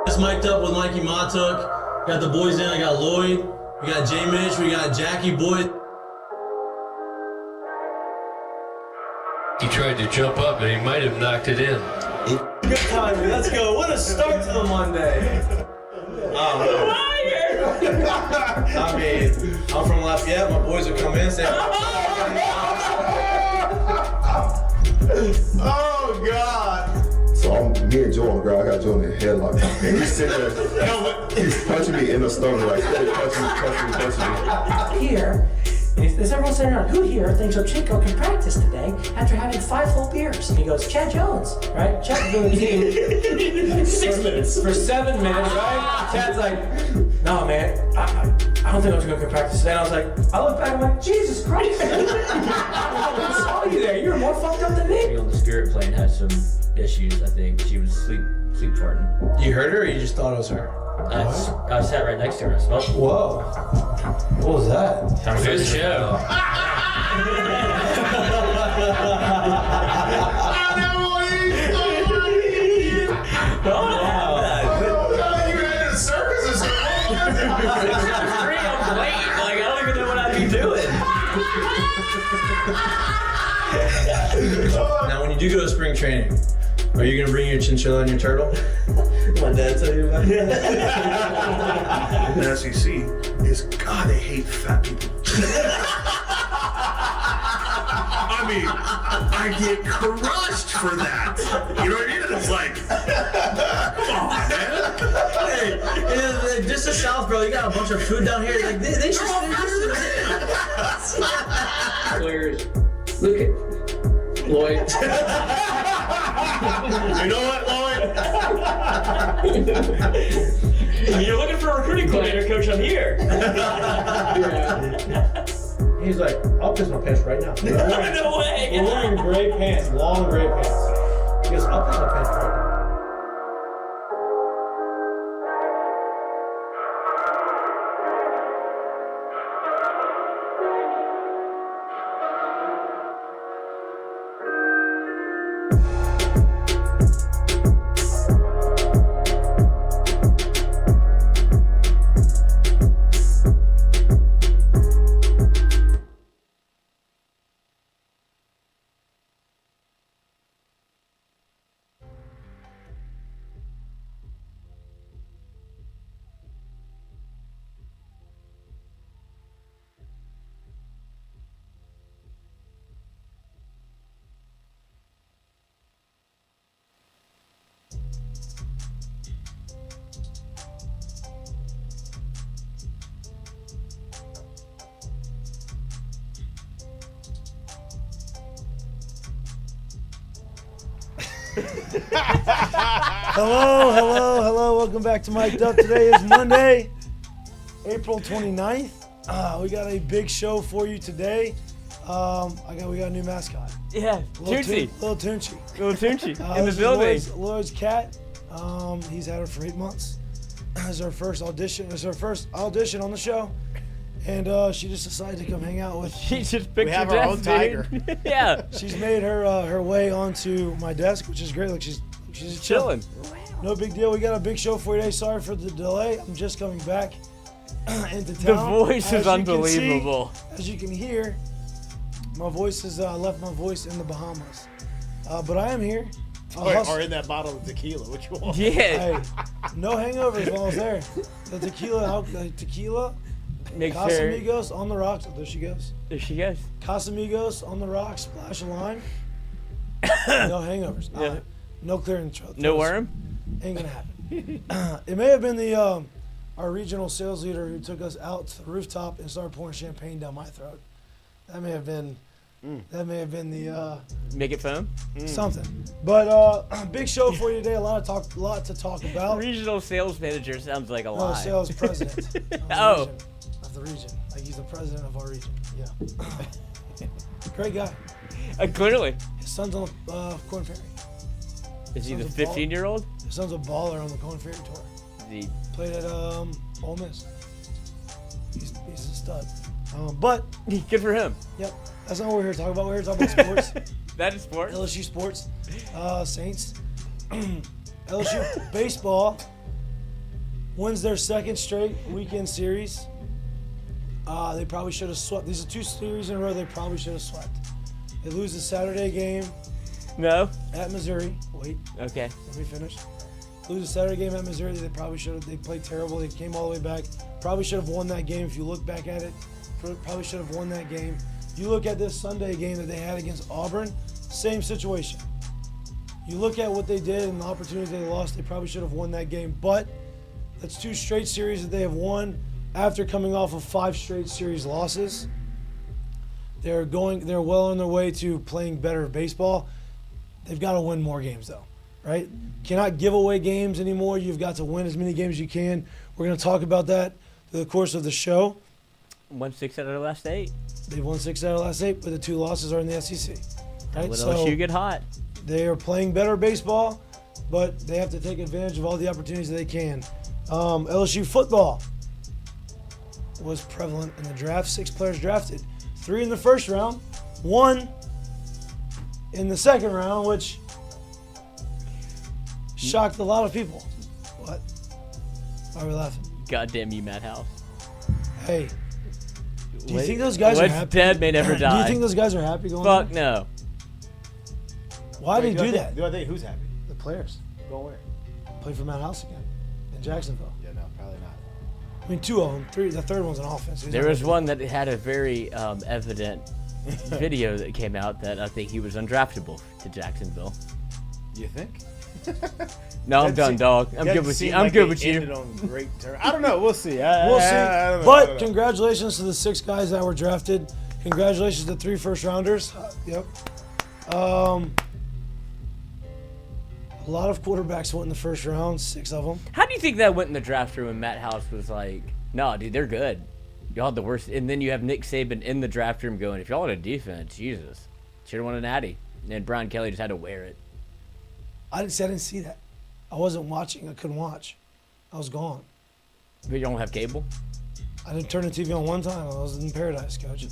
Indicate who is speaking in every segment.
Speaker 1: It's mic'd up with Mikie Mahtook. Got the boys in. I got Lloyd. We got J. Mitch. We got Jackie Boy.
Speaker 2: He tried to jump up and he might have knocked it in.
Speaker 1: Good timing. Let's go. What a start to the Monday. I mean, I'm from Lafayette. My boys will come in and say,
Speaker 3: oh, God. So me and Joe on the ground, I got Joe in the headlock. And he's sitting there, he's punching me in the stomach, like, punching me.
Speaker 4: Here, is everyone sitting around? Who here thinks Ochinko can practice today after having 5 full beers? And he goes, Chad Jones, right? Chad's doing the team 6 minutes. For 7 minutes, right? Chad's like, no, man, I don't think Ochinko can practice today. And I was like, I look back and I'm like, Jesus Christ. I saw you there. You were more fucked up than me.
Speaker 5: On the spirit plane had some issues, I think. She was sleep farting.
Speaker 1: you heard her or you just thought it was her?
Speaker 5: I sat right next to her. I smelled it.
Speaker 1: Whoa. What was that?
Speaker 5: Time for the show.
Speaker 1: Now, when you do go to spring training, are you gonna bring your chinchilla and your turtle? My dad tell you about it.
Speaker 6: The SEC is, God, they hate fat people. I mean, I get crushed for that. You know what I mean? It's like, come on, man.
Speaker 1: Hey, just the South, bro. You got a bunch of food down here. Like they should.
Speaker 5: Players, look at Lloyd.
Speaker 6: You know what, Lloyd?
Speaker 4: You're looking for a recruiting coordinator, coach. I'm here.
Speaker 1: He's like, I'll piss my pants right now.
Speaker 4: No way.
Speaker 1: We're wearing gray pants, long gray pants. He goes, I'll piss my pants right now.
Speaker 7: Hello. Welcome back to Mik'd Up. Today is Monday, April 29th. We got a big show for you today. We got a new mascot.
Speaker 8: Yeah, Tootsie.
Speaker 7: Little Tootsie.
Speaker 8: Little Tootsie in the building.
Speaker 7: Lloyd's cat. He's had her for 8 months. It's her first audition. It's her first audition on the show. And she just decided to come hang out with.
Speaker 8: She just picked
Speaker 6: We have
Speaker 8: her
Speaker 6: our own tiger.
Speaker 8: Yeah.
Speaker 7: She's made her way onto my desk, which is great. Look, she's just
Speaker 8: Chilling.
Speaker 7: No big deal. We got a big show for you today. Sorry for the delay. I'm just coming back into
Speaker 8: The
Speaker 7: town.
Speaker 8: voice
Speaker 7: As
Speaker 8: is
Speaker 7: you can
Speaker 8: unbelievable.
Speaker 7: see, as you can hear, my voice is left my voice in the Bahamas. But I am here.
Speaker 6: Or in that bottle of tequila, which one?
Speaker 8: Yeah.
Speaker 7: Hey, no hangovers while I was there. The tequila,
Speaker 8: Make sure.
Speaker 7: Casamigos on the rocks. Oh, there she goes.
Speaker 8: There she goes.
Speaker 7: Casamigos on the rocks, splash of lime. No hangovers.
Speaker 8: Yeah.
Speaker 7: No clearing the throat.
Speaker 8: No worm?
Speaker 7: Ain't gonna happen. It may have been the our regional sales leader who took us out to the rooftop and started pouring champagne down my throat. That may have been the
Speaker 8: Make it foam?
Speaker 7: something. But big show for you today. A lot to talk about.
Speaker 8: Regional sales manager sounds like a
Speaker 7: No,
Speaker 8: lie.
Speaker 7: sales president
Speaker 8: Oh.
Speaker 7: of the region. Like he's the president of our region. Yeah. Great guy.
Speaker 8: Clearly.
Speaker 7: His son's on the Corn Ferry.
Speaker 8: Is he the
Speaker 7: Sounds a ball.
Speaker 8: 15-year-old?
Speaker 7: His son's a baller on the Corn Ferry tour.
Speaker 8: Is he
Speaker 7: Played at Ole Miss. He's a stud. But
Speaker 8: good for him?
Speaker 7: yep, that's not what we're here to talk about. We're here to talk about sports.
Speaker 8: That is sports.
Speaker 7: LSU sports, Saints, LSU baseball wins their second straight weekend series. They probably should have swept. These are 2 series in a row they probably should have swept. They lose the Saturday game
Speaker 8: No.
Speaker 7: at Missouri. Wait,
Speaker 8: Okay.
Speaker 7: let me finish. Lose the Saturday game at Missouri. They probably should have. They played terrible. They came all the way back. Probably should have won that game. If you look back at it, probably should have won that game. You look at this Sunday game that they had against Auburn, same situation. You look at what they did and the opportunities they lost, they probably should have won that game. But that's 2 straight series that they have won after coming off of 5 straight series losses. They're well on their way to playing better baseball. They've got to win more games though, right? Cannot give away games anymore. You've got to win as many games as you can. We're going to talk about that through the course of the show.
Speaker 8: Won 6 out of the last 8.
Speaker 7: They've won 6 out of the last 8, but the 2 losses are in the SEC. Right?
Speaker 8: Let
Speaker 7: So
Speaker 8: LSU get hot.
Speaker 7: they are playing better baseball, but they have to take advantage of all the opportunities that they can. LSU football was prevalent in the draft. 6 players drafted. 3 in the first round, 1 in the second round, which shocked a lot of people. What? Why are we laughing?
Speaker 8: Goddamn you, Matt House.
Speaker 7: Hey, do you think those guys are
Speaker 8: What's
Speaker 7: happy?
Speaker 8: dead may never die.
Speaker 7: Do you think those guys are happy going
Speaker 8: Fuck
Speaker 7: there?
Speaker 8: no.
Speaker 7: Why did they do that?
Speaker 9: Do I think who's happy?
Speaker 7: The players.
Speaker 9: Going where?
Speaker 7: Play for Matt House again in Jacksonville.
Speaker 9: Yeah, no, probably not.
Speaker 7: I mean, 2 of them. 3. The third one's an offense. He's
Speaker 8: There
Speaker 7: not
Speaker 8: was
Speaker 7: gonna-
Speaker 8: one that had a very evident video that came out that I think he was undraftable to Jacksonville.
Speaker 9: You think?
Speaker 8: No, I'm
Speaker 9: That
Speaker 8: done,
Speaker 9: seem-
Speaker 8: dog. I'm
Speaker 9: that
Speaker 8: good with
Speaker 9: seemed
Speaker 8: you. I'm
Speaker 9: like
Speaker 8: good
Speaker 9: they
Speaker 8: with
Speaker 9: ended
Speaker 8: you.
Speaker 9: on great terms. I don't know. We'll see.
Speaker 7: We'll see.
Speaker 9: I don't know. I
Speaker 7: But
Speaker 9: don't know.
Speaker 7: congratulations to the 6 guys that were drafted. Congratulations to 3 first-rounders. Yep. A lot of quarterbacks went in the first round, 6 of them.
Speaker 8: How do you think that went in the draft room when Matt House was like, no, dude, they're good. Y'all had the worst. And then you have Nick Saban in the draft room going, if y'all had a defense, Jesus, should have won an Natty. And Brian Kelly just had to wear it.
Speaker 7: I didn't see that. I wasn't watching. I couldn't watch. I was gone.
Speaker 8: But you don't have cable?
Speaker 7: I didn't turn the TV on one time. I was in paradise, coach.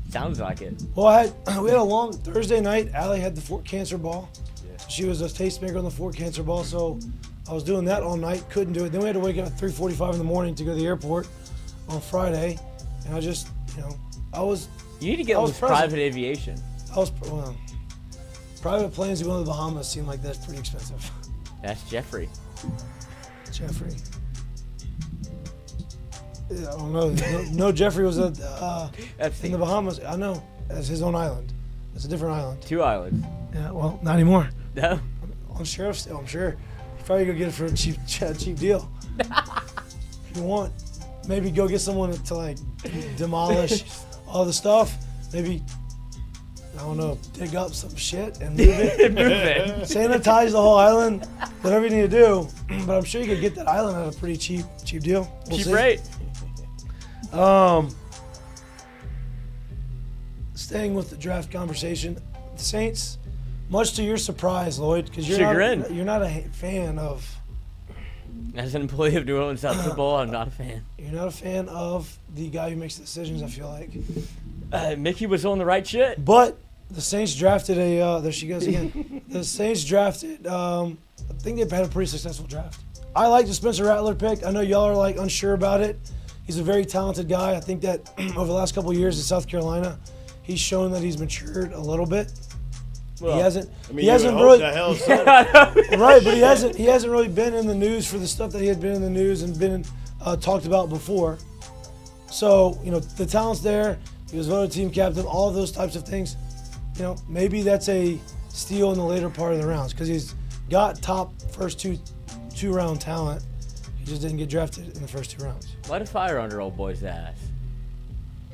Speaker 8: Sounds like it.
Speaker 7: Well, we had a long Thursday night. Allie had the Fort Cancer ball. She was a tastemaker on the Fort Cancer ball, so I was doing that all night. Couldn't do it. Then we had to wake up at 3:45 in the morning to go to the airport on Friday, and I just, I was.
Speaker 8: You need to get
Speaker 7: I was
Speaker 8: with
Speaker 7: present.
Speaker 8: private aviation.
Speaker 7: Private planes going to the Bahamas seem like that's pretty expensive.
Speaker 8: That's Jeffrey.
Speaker 7: Jeffrey. I don't know. No, Jeffrey was in the Bahamas. I know. That's his own island. It's a different island.
Speaker 8: 2 islands.
Speaker 7: Yeah, well, not anymore.
Speaker 8: No.
Speaker 7: On sheriff's sale, I'm sure. You probably go get it for a cheap deal. If you want, maybe go get someone to like demolish all the stuff. Maybe, I don't know, dig up some shit and move it. Sanitize the whole island. Whatever you need to do. But I'm sure you could get that island at a pretty cheap deal. We'll
Speaker 8: Cheap
Speaker 7: see.
Speaker 8: rate.
Speaker 7: Staying with the draft conversation, the Saints, much to your surprise, Lloyd, because you're not a fan of.
Speaker 8: As an employee of New Orleans South Football, I'm not a fan.
Speaker 7: You're not a fan of the guy who makes the decisions, I feel like.
Speaker 8: Mickey was on the right shit.
Speaker 7: But the Saints drafted there she goes again. The Saints drafted, I think they've had a pretty successful draft. I like the Spencer Rattler pick. I know y'all are like unsure about it. He's a very talented guy. I think that over the last couple of years in South Carolina, he's shown that he's matured a little bit.
Speaker 9: Well,
Speaker 7: he hasn't really
Speaker 9: right,
Speaker 7: right, but he hasn't really been in the news for the stuff that he had been in the news and been talked about before. So, the talent's there. He was voted team captain, all of those types of things. Maybe that's a steal in the later part of the rounds because he's got top first two round talent. He just didn't get drafted in the first 2 rounds.
Speaker 8: Light a fire under old boy's ass.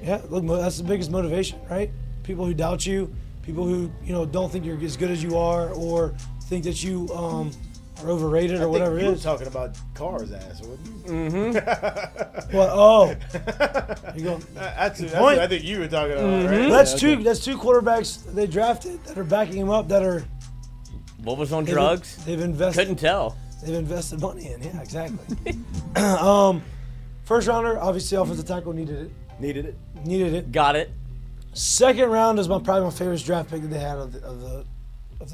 Speaker 7: Yeah, look, that's the biggest motivation, right? People who doubt you, people who don't think you're as good as you are, or think that you are overrated or whatever it
Speaker 9: you
Speaker 7: is.
Speaker 9: were talking about Carr's ass, wasn't you?
Speaker 8: Mm-hmm.
Speaker 7: What? Oh, you go.
Speaker 9: That's
Speaker 7: point.
Speaker 9: what I think you were talking about, right?
Speaker 7: That's
Speaker 9: Yeah,
Speaker 7: two. That's 2 quarterbacks they drafted that are backing him up. That are
Speaker 8: What was on drugs?
Speaker 7: They've invested.
Speaker 8: Couldn't tell.
Speaker 7: They've invested money in. Yeah, exactly. First rounder, obviously, offensive tackle needed it. Needed it.
Speaker 8: Got it.
Speaker 7: Second round is probably my favorite draft pick that they had of the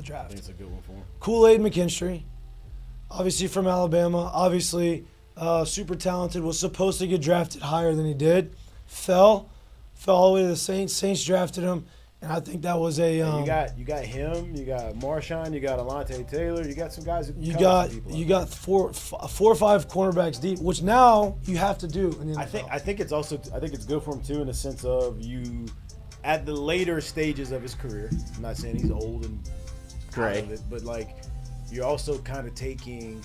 Speaker 7: draft.
Speaker 9: I think it's a good one for him.
Speaker 7: Kool-Aid McKinstry, obviously from Alabama, obviously super talented, was supposed to get drafted higher than he did, fell all the way to the Saints. Saints drafted him, and I think that was a.
Speaker 9: You got him. You got Marshawn. You got Alontae Taylor. You got some guys. Who
Speaker 7: you
Speaker 9: cover
Speaker 7: got
Speaker 9: some people
Speaker 7: you
Speaker 9: out
Speaker 7: got four or five cornerbacks deep, which now you have to do in the NFL.
Speaker 9: I think it's good for him too in the sense of you at the later stages of his career. I'm not saying he's old and
Speaker 8: Gray,
Speaker 9: out of it, but like you're also kind of taking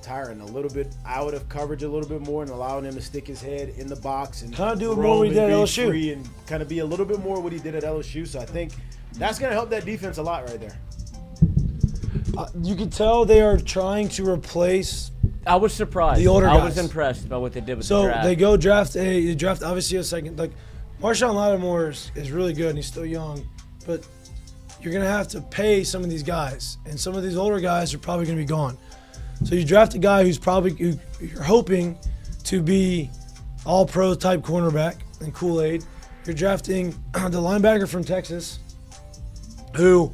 Speaker 9: Tyron a little bit out of coverage a little bit more and allowing him to stick his head in the box and
Speaker 7: Kinda do
Speaker 9: roam
Speaker 7: what he
Speaker 9: and
Speaker 7: did at
Speaker 9: be
Speaker 7: LSU.
Speaker 9: free and kind of be a little bit more what he did at LSU. So I think that's going to help that defense a lot right there.
Speaker 7: You can tell they are trying to replace.
Speaker 8: I was surprised.
Speaker 7: The older
Speaker 8: I was
Speaker 7: guys.
Speaker 8: impressed by what they did with the
Speaker 7: So
Speaker 8: draft.
Speaker 7: they go draft obviously a second. Like Marshawn Lattimore is really good and he's still young, but you're gonna have to pay some of these guys, and some of these older guys are probably gonna be gone. So you draft a guy who you're hoping to be all pro type cornerback and Kool-Aid. You're drafting the linebacker from Texas who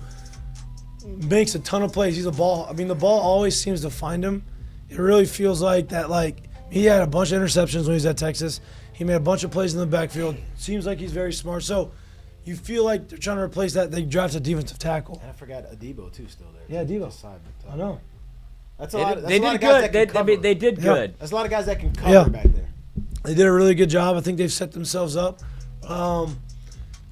Speaker 7: makes a ton of plays. He's a ball. I mean, the ball always seems to find him. It really feels like that. Like he had a bunch of interceptions when he was at Texas. He made a bunch of plays in the backfield. Seems like he's very smart. So you feel like they're trying to replace that. They drafted a defensive tackle.
Speaker 9: And I forgot Adebo too still there.
Speaker 7: Yeah, Adebo.
Speaker 9: Just side, but,
Speaker 7: I know.
Speaker 9: That's a lot. That's
Speaker 8: They
Speaker 9: a lot
Speaker 8: did
Speaker 9: of guys
Speaker 8: good.
Speaker 9: that can cover.
Speaker 8: They did
Speaker 7: Yeah.
Speaker 8: good.
Speaker 9: That's a lot of guys that can cover
Speaker 7: Yeah.
Speaker 9: back there.
Speaker 7: They did a really good job. I think they've set themselves up.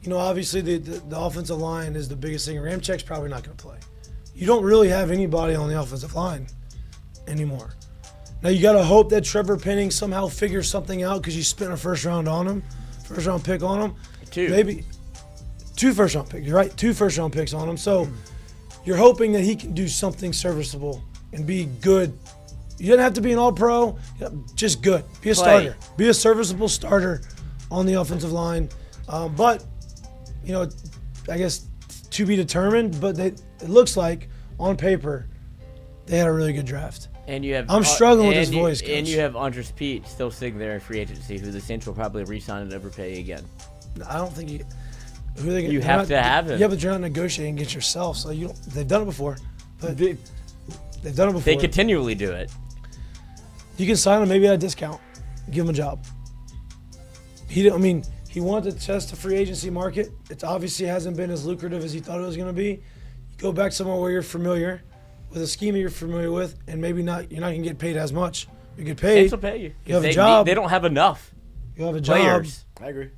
Speaker 7: Obviously the offensive line is the biggest thing. Ramchek's probably not going to play. You don't really have anybody on the offensive line anymore. Now you got to hope that Trevor Penning somehow figures something out because you spent a first round pick on him. Maybe 2 first round picks. You're right, 2 first round picks on him. So you're hoping that he can do something serviceable and be good. You don't have to be an all-pro, just good. Be a starter. Be a serviceable starter on the offensive line. But, I guess to be determined, but it looks like on paper they had a really good draft.
Speaker 8: And you have.
Speaker 7: I'm struggling with his voice, Coach.
Speaker 8: And you have Andres Pete still sitting there in free agency, who the Saints will probably re-sign and overpay again.
Speaker 7: I don't think you.
Speaker 8: You have to have him.
Speaker 7: Yeah, but you're not negotiating against yourself, so you don't. They've done it before. But they've done it before.
Speaker 8: They continually do it.
Speaker 7: You can sign him maybe at a discount, give him a job. He wanted to test the free agency market. It obviously hasn't been as lucrative as he thought it was going to be. You go back somewhere where you're familiar, with a scheme you're familiar with, and maybe not. You're not going to get paid as much. You get paid.
Speaker 8: Saints will pay you.
Speaker 7: You have a job.
Speaker 8: They don't have enough.
Speaker 7: You have a job.
Speaker 8: Players.
Speaker 9: I agree.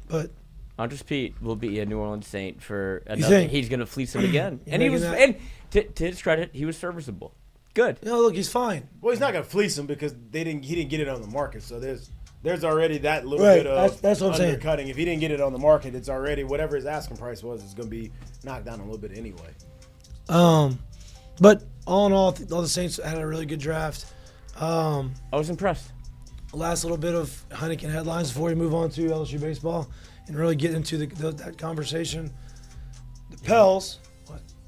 Speaker 7: But
Speaker 8: Andres Pete will be a New Orleans Saint for
Speaker 7: You
Speaker 8: another.
Speaker 7: think?
Speaker 8: He's going to fleece him again.
Speaker 7: You're
Speaker 8: And he was.
Speaker 7: making
Speaker 8: And to his credit, he was serviceable. Good.
Speaker 7: look, he's fine.
Speaker 9: Well, he's not going to fleece him because he didn't get it on the market. So there's already that little
Speaker 7: Right,
Speaker 9: bit of
Speaker 7: that's what I'm saying.
Speaker 9: undercutting. If he didn't get it on the market, it's already whatever his asking price was is going to be knocked down a little bit anyway.
Speaker 7: But all in all the Saints had a really good draft.
Speaker 8: I was impressed.
Speaker 7: Last little bit of Heineken headlines before we move on to LSU baseball and really get into that conversation. The Pels,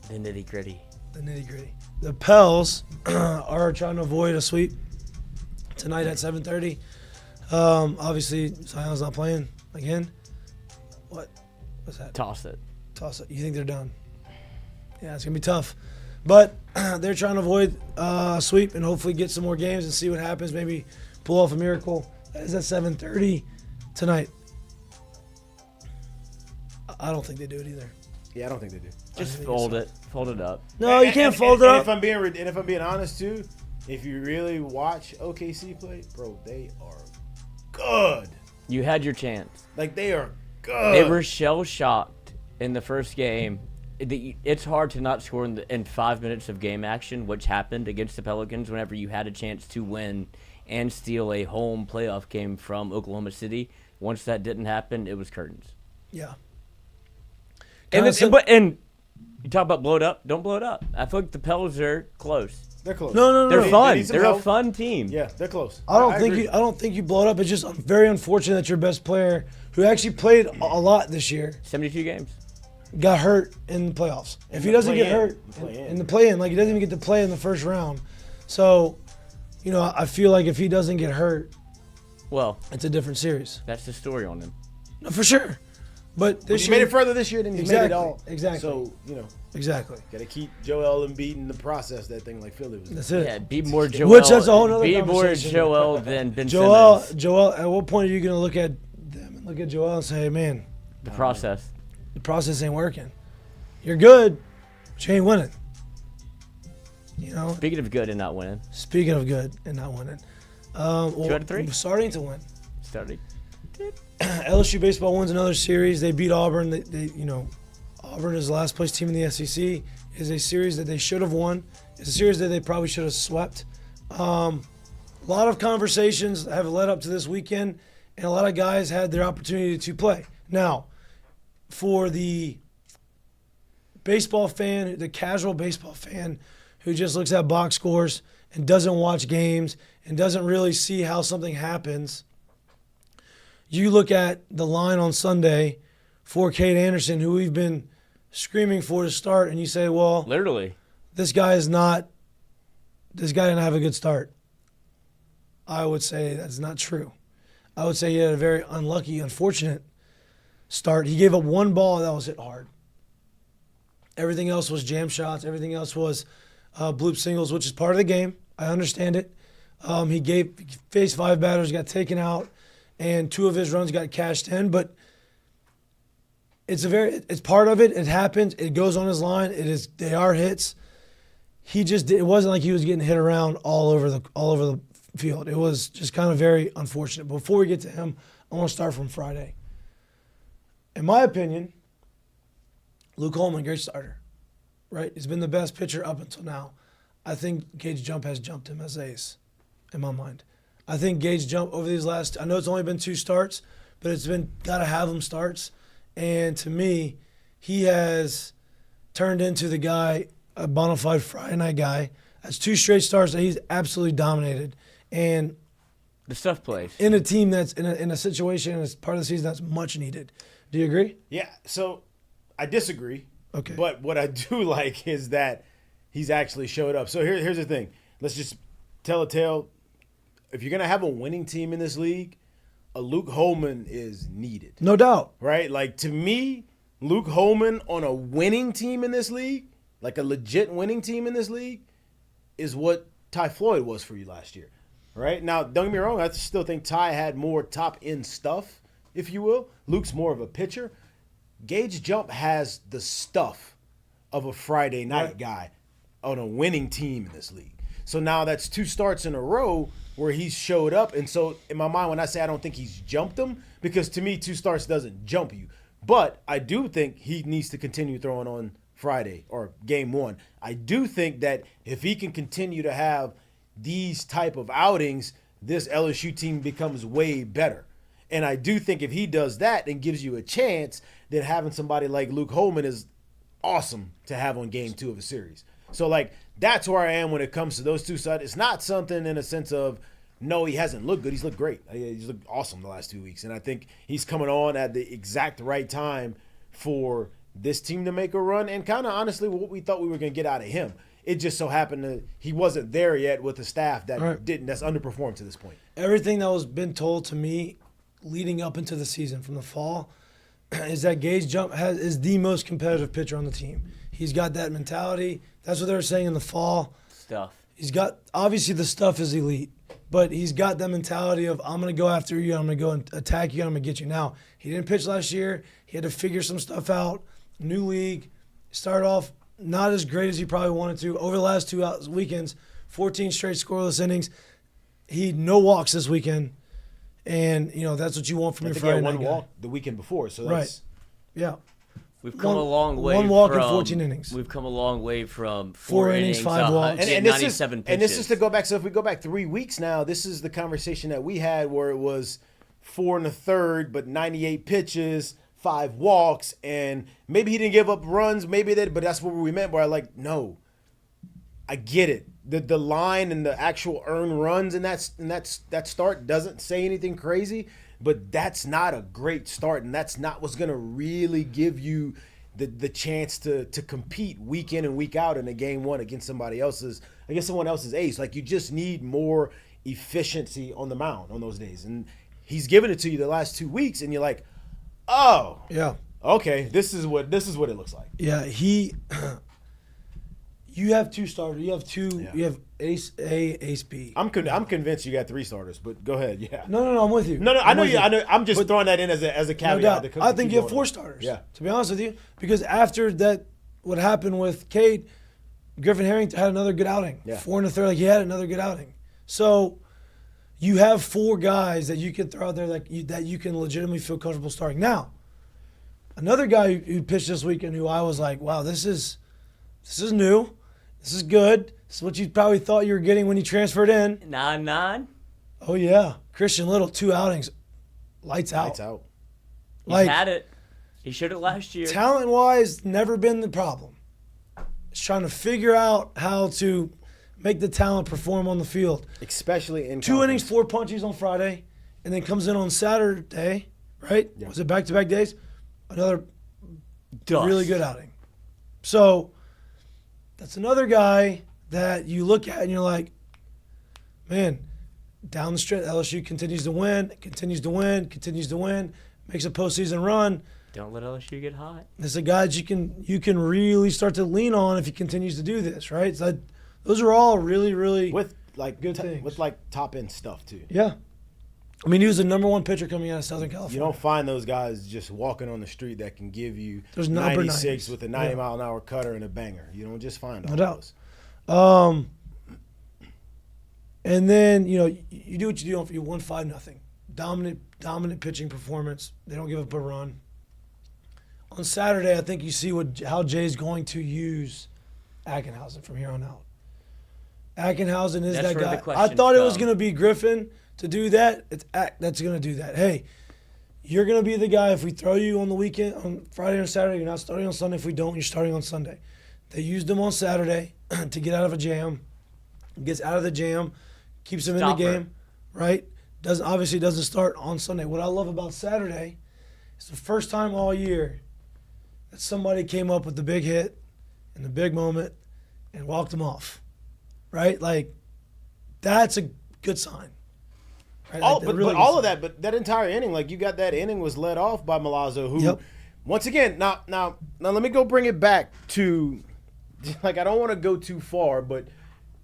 Speaker 8: The nitty gritty.
Speaker 7: the nitty gritty. The Pels are trying to avoid a sweep tonight at 7:30. Obviously, Zion's not playing again. What's that?
Speaker 8: Toss it.
Speaker 7: Toss it. You think they're done? Yeah, it's gonna be tough. But they're trying to avoid a sweep and hopefully get some more games and see what happens. Maybe pull off a miracle. That is at 7:30 tonight. I don't think they do it either.
Speaker 9: Yeah, I don't think they do.
Speaker 8: Just fold it. Fold it up.
Speaker 7: No, you can't fold it
Speaker 9: and
Speaker 7: up.
Speaker 9: if I'm being honest too, if you really watch OKC play, bro, they are good.
Speaker 8: You had your chance.
Speaker 9: Like they are good.
Speaker 8: They were shell shocked in the first game. It's hard to not score in 5 minutes of game action, which happened against the Pelicans whenever you had a chance to win and steal a home playoff game from Oklahoma City. Once that didn't happen, it was curtains.
Speaker 7: Yeah.
Speaker 8: And you talk about blow it up. Don't blow it up. I feel like the Pels are close.
Speaker 9: They're close.
Speaker 7: No.
Speaker 8: They're
Speaker 9: They
Speaker 8: fun.
Speaker 9: need some
Speaker 8: They're a
Speaker 9: help.
Speaker 8: fun team.
Speaker 9: Yeah, they're close.
Speaker 7: I don't think you blow it up. It's just very unfortunate that your best player, who actually played a lot this year,
Speaker 8: 72 games.
Speaker 7: got hurt in the playoffs. If he doesn't get hurt in the play-in, like he doesn't even get to play in the first round. So, I feel like if he doesn't get hurt,
Speaker 8: Well,
Speaker 7: it's a different series.
Speaker 8: that's the story on him.
Speaker 7: No, for sure. But this
Speaker 9: He made it further this year than he's made it all.
Speaker 7: Exactly.
Speaker 9: So,
Speaker 7: Exactly.
Speaker 9: got to keep Joel Embiid in the process that thing like Philly was.
Speaker 7: That's it.
Speaker 8: Yeah, be more Joel.
Speaker 7: Which that's a whole nother
Speaker 8: Be more
Speaker 7: conversation.
Speaker 8: Joel than Ben Simmons.
Speaker 7: Joel, at what point are you going to look at them and look at Joel and say, hey, man,
Speaker 8: The process.
Speaker 7: the process ain't working. You're good, but you ain't winning.
Speaker 8: Speaking of good and not winning.
Speaker 7: Speaking of good and not winning.
Speaker 8: 2 out of 3.
Speaker 7: Starting to win.
Speaker 8: Starting.
Speaker 7: LSU baseball wins another series. They beat Auburn. Auburn is the last place team in the SEC. It is a series that they should have won. It's a series that they probably should have swept. A lot of conversations have led up to this weekend, and a lot of guys had their opportunity to play. Now, for the baseball fan, the casual baseball fan who just looks at box scores and doesn't watch games and doesn't really see how something happens, you look at the line on Sunday for Cade Anderson, who we've been screaming for to start, and you say, well,
Speaker 8: Literally.
Speaker 7: this guy didn't have a good start. I would say that's not true. I would say he had a very unlucky, unfortunate start. He gave up one ball that was hit hard. Everything else was jam shots. Everything else was bloop singles, which is part of the game. I understand it. He faced 5 batters, got taken out, and 2 of his runs got cashed in. But it's part of it. It happens. It goes on his line. They are hits. It wasn't like he was getting hit around all over the field. It was just kind of very unfortunate. Before we get to him, I want to start from Friday. In my opinion, Luke Holman, great starter, right? He's been the best pitcher up until now. I think Gage Jump has jumped him as ace, in my mind. I think Gage Jump over these I know it's only been 2 starts, but it's been got to have him starts. And to me, he has turned into the guy, a bona fide Friday night guy. That's 2 straight starts that he's absolutely dominated. And
Speaker 8: The stuff plays.
Speaker 7: in a team that's in a situation as part of the season that's much needed. Do you agree?
Speaker 9: Yeah, so I disagree.
Speaker 7: Okay.
Speaker 9: But what I do like is that he's actually showed up. So here's the thing. Let's just tell a tale. If you're going to have a winning team in this league, a Luke Holman is needed.
Speaker 7: No doubt.
Speaker 9: Right? Like, to me, Luke Holman on a winning team in this league, like a legit winning team in this league, is what Ty Floyd was for you last year. Right? Now, don't get me wrong. I still think Ty had more top-end stuff, if you will. Luke's more of a pitcher. Gage Jump has the stuff of a Friday night guy on a winning team in this league. So now that's 2 starts in a row where he's showed up. And so in my mind, when I say I don't think he's jumped him, because to me, 2 starts doesn't jump you. But I do think he needs to continue throwing on Friday or game 1. I do think that if he can continue to have these type of outings, this LSU team becomes way better. And I do think if he does that and gives you a chance, then having somebody like Luke Holman is awesome to have on game 2 of a series. So, like, that's where I am when it comes to those 2 sides. It's not something in a sense of, no, he hasn't looked good. He's looked great. He's looked awesome the last 2 weeks. And I think he's coming on at the exact right time for this team to make a run and kind of honestly what we thought we were going to get out of him. It just so happened that he wasn't there yet with the staff that's underperformed to this point.
Speaker 7: Everything that was been told to me leading up into the season from the fall is that Gage Jump is the most competitive pitcher on the team. He's got that mentality. That's what they were saying in the fall.
Speaker 8: Stuff.
Speaker 7: He's got, obviously the stuff is elite, but he's got that mentality of, I'm going to go after you, I'm going to go and attack you, I'm going to get you. Now, he didn't pitch last year. He had to figure some stuff out. New league. Started off not as great as he probably wanted to. Over the last 2 weekends, 14 straight scoreless innings. He no walks this weekend. And, that's what you want from your Friday night guy.
Speaker 9: One walk the weekend before, so that's...
Speaker 7: Right. Yeah.
Speaker 8: We've come a long way.
Speaker 7: 1 walk in 14 innings.
Speaker 8: We've come a long way from
Speaker 7: 4 innings, 5 walks.
Speaker 8: And 97 pitches.
Speaker 9: And this is to go back. So if we go back 3 weeks now, this is the conversation that we had where it was 4 1/3, but 98 pitches, 5 walks, and maybe he didn't give up runs, but that's what we meant. Where no, I get it. The line and the actual earned runs in that start doesn't say anything crazy. But that's not a great start, and that's not what's going to really give you the chance to compete week in and week out in a game 1 against someone else's ace. Like, you just need more efficiency on the mound on those days. And he's given it to you the last 2 weeks, and you're like, oh.
Speaker 7: Yeah.
Speaker 9: Okay, this is what it looks like.
Speaker 7: Yeah, you have 2 starters. You have 2.
Speaker 9: Yeah.
Speaker 7: You have Ace A, Ace B.
Speaker 9: I'm convinced you got 3 starters, but go ahead. Yeah.
Speaker 7: No, I'm with you.
Speaker 9: No, I
Speaker 7: I'm
Speaker 9: know
Speaker 7: with
Speaker 9: you. I know. I'm just throwing that in as a caveat.
Speaker 7: No
Speaker 9: to
Speaker 7: doubt. I think
Speaker 9: keep
Speaker 7: you have
Speaker 9: going.
Speaker 7: 4 starters.
Speaker 9: Yeah.
Speaker 7: To be honest with you, because after that, what happened with Cade, Griffin Harrington had another good outing.
Speaker 9: Yeah.
Speaker 7: 4 1/3. Like he had another good outing. So you have 4 guys that you can throw out there that you can legitimately feel comfortable starting. Now, another guy who pitched this weekend, who I was like, wow, this is new. This is good. This is what you probably thought you were getting when you transferred in.
Speaker 8: 9-9.
Speaker 7: Oh, yeah. Christian Little, 2 outings. Lights out.
Speaker 9: Lights out.
Speaker 8: He's
Speaker 7: Like,
Speaker 8: had it. He showed it last year.
Speaker 7: talent-wise, never been the problem. It's trying to figure out how to make the talent perform on the field.
Speaker 9: Especially in
Speaker 7: 2 innings,
Speaker 9: conference.
Speaker 7: 4 punches on Friday, and then comes in on Saturday, right?
Speaker 9: Yeah.
Speaker 7: Was it back-to-back days? Another
Speaker 8: Dust.
Speaker 7: really good outing. So that's another guy that you look at and you're like, man, down the stretch, LSU continues to win, makes a postseason run.
Speaker 8: Don't let LSU get hot.
Speaker 7: This is a guy that you can really start to lean on if he continues to do this, right? So those are all really, really
Speaker 9: with like
Speaker 7: good things.
Speaker 9: with like top end stuff too.
Speaker 7: Yeah. I mean, he was the number 1 pitcher coming out of Southern California.
Speaker 9: You don't find those guys just walking on the street that can give you
Speaker 7: There's number
Speaker 9: 96
Speaker 7: 90s.
Speaker 9: with a 90-mile-an-hour cutter and a banger. You don't just find all
Speaker 7: No doubt.
Speaker 9: those.
Speaker 7: And then, you do what you do. You won 5-0. Dominant pitching performance. They don't give up a run. On Saturday, I think you see how Jay's going to use Ackenhausen from here on out. Ackenhausen is
Speaker 8: That's
Speaker 7: that
Speaker 8: where
Speaker 7: guy.
Speaker 8: the questions
Speaker 7: I thought it was
Speaker 8: come.
Speaker 7: going to be Griffin to do that. It's that's going to do that. Hey, you're going to be the guy if we throw you on the weekend, on Friday or Saturday. You're not starting on Sunday. If we don't, you're starting on Sunday. They used him on Saturday to get out of a jam. Gets out of the jam, keeps him in the
Speaker 8: Stopper.
Speaker 7: game, right? Obviously doesn't start on Sunday. What I love about Saturday is the first time all year that somebody came up with the big hit in the big moment and walked him off, right? Like, that's a good sign. Right?
Speaker 9: All,
Speaker 7: Like,
Speaker 9: but,
Speaker 7: really
Speaker 9: but
Speaker 7: good
Speaker 9: all
Speaker 7: sign.
Speaker 9: of that, but that entire inning, like you got that inning was led off by Milazzo, who,
Speaker 7: Yep.
Speaker 9: once again, now let me go bring it back to, like I don't want to go too far, but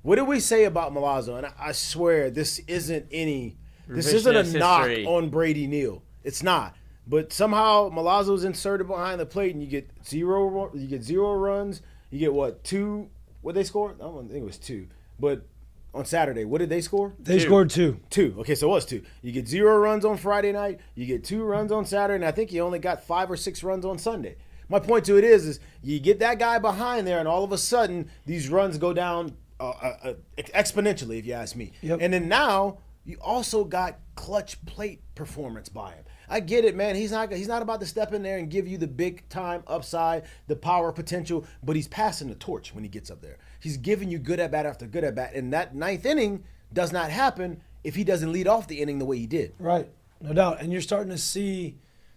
Speaker 9: what did we say about Milazzo? And I swear this isn't a knock
Speaker 8: history.
Speaker 9: on Brady Neal. It's not. But somehow Milazzo's inserted behind the plate, and you get 0 runs. You get what, 2? What they score? I don't think it was 2. But on Saturday, what did they score?
Speaker 7: They scored 2.
Speaker 9: 2. Okay, so it was 2. You get 0 runs on Friday night. You get 2 runs on Saturday, and I think you only got 5 or 6 runs on Sunday. My point to it is you get that guy behind there, and all of a sudden these runs go down exponentially, if you ask me.
Speaker 7: Yep.
Speaker 9: And then now you also got clutch plate performance by him. I get it, man. He's not about to step in there and give you the big time upside, the power potential, but he's passing the torch when he gets up there. He's giving you good at bat after good at bat, and that 9th inning does not happen if he doesn't lead off the inning the way he did.
Speaker 7: Right, no doubt. And you're starting to see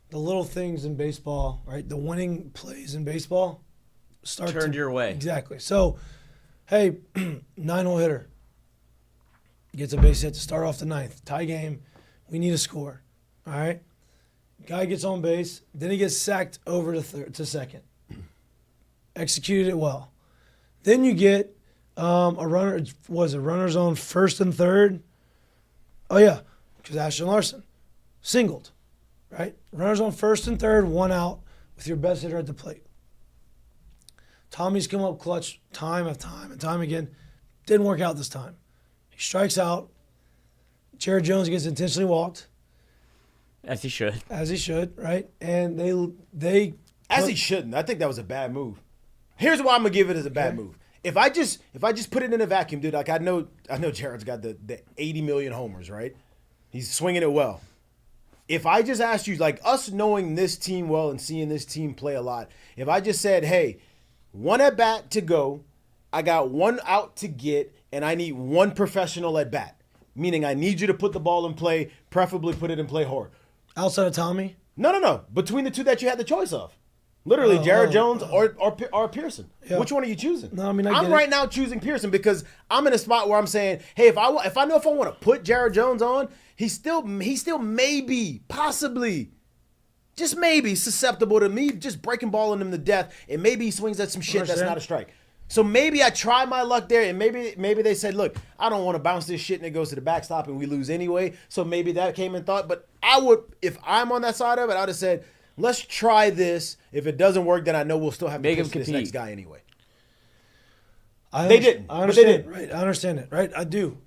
Speaker 7: the little things in baseball, right? The winning plays in baseball start
Speaker 8: Turned your way.
Speaker 7: Exactly. So, hey, 9-hole hitter gets a base hit to start off the 9th. Tie game. We need a score. All right. Guy gets on base. Then he gets sacked over to second. Executed it well. Then you get a runner. Runners on first and third? Oh yeah, because Ashton Larson singled. Right? Runners on first and third, 1 out with your best hitter at the plate. Tommy's come up clutch time after time and time again. Didn't work out this time. He strikes out. Jared Jones gets intentionally walked.
Speaker 8: As he should.
Speaker 7: As he should, right? And they
Speaker 9: As he shouldn't. I think that was a bad move. Here's why I'm gonna give it as a bad move. If I just put it in a vacuum, dude, like I know Jared's got the 80 million homers, right? He's swinging it well. If I just asked you, like us knowing this team well and seeing this team play a lot, if I just said, hey, 1 at bat to go, I got 1 out to get, and I need 1 professional at bat, meaning I need you to put the ball in play, preferably put it in play hard.
Speaker 7: outside of Tommy.
Speaker 9: No. Between the 2 that you had the choice of. Literally, Jared Jones or Pearson.
Speaker 7: Yeah.
Speaker 9: Which one are you choosing?
Speaker 7: No, I mean, I
Speaker 9: I'm
Speaker 7: get it.
Speaker 9: right now choosing Pearson because I'm in a spot where I'm saying, hey, if I know if I want to put Jared Jones on, he still maybe, possibly just maybe susceptible to me just breaking balling him to death, and maybe he swings at some shit that's not a strike. So maybe I try my luck there, and maybe they said, look, I don't want to bounce this shit and it goes to the backstop and we lose anyway. So maybe that came in thought. But I would, if I'm on that side of it, I would have said, let's try this. If it doesn't work, then I know we'll still have to pitch this next guy anyway. They didn't.
Speaker 7: I understand.
Speaker 9: But they didn't.
Speaker 7: Right. I understand it. Right. I do.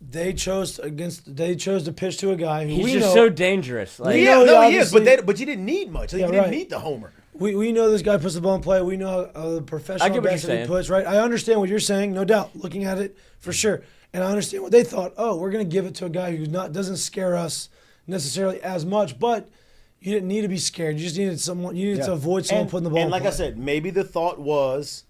Speaker 7: They chose to pitch to a guy who
Speaker 8: He's just so dangerous. Like,
Speaker 9: he is. But you didn't need much. Like, you didn't need the homer.
Speaker 7: We know this guy puts the ball in play. We know how the professional basket he puts, right? I understand what you're saying, no doubt. Looking at it, for sure. And I understand what they thought. Oh, we're going to give it to a guy who doesn't scare us necessarily as much, but you didn't need to be scared. You just needed someone. You needed to avoid someone putting the ball in play.
Speaker 9: And like I said, maybe the thought was,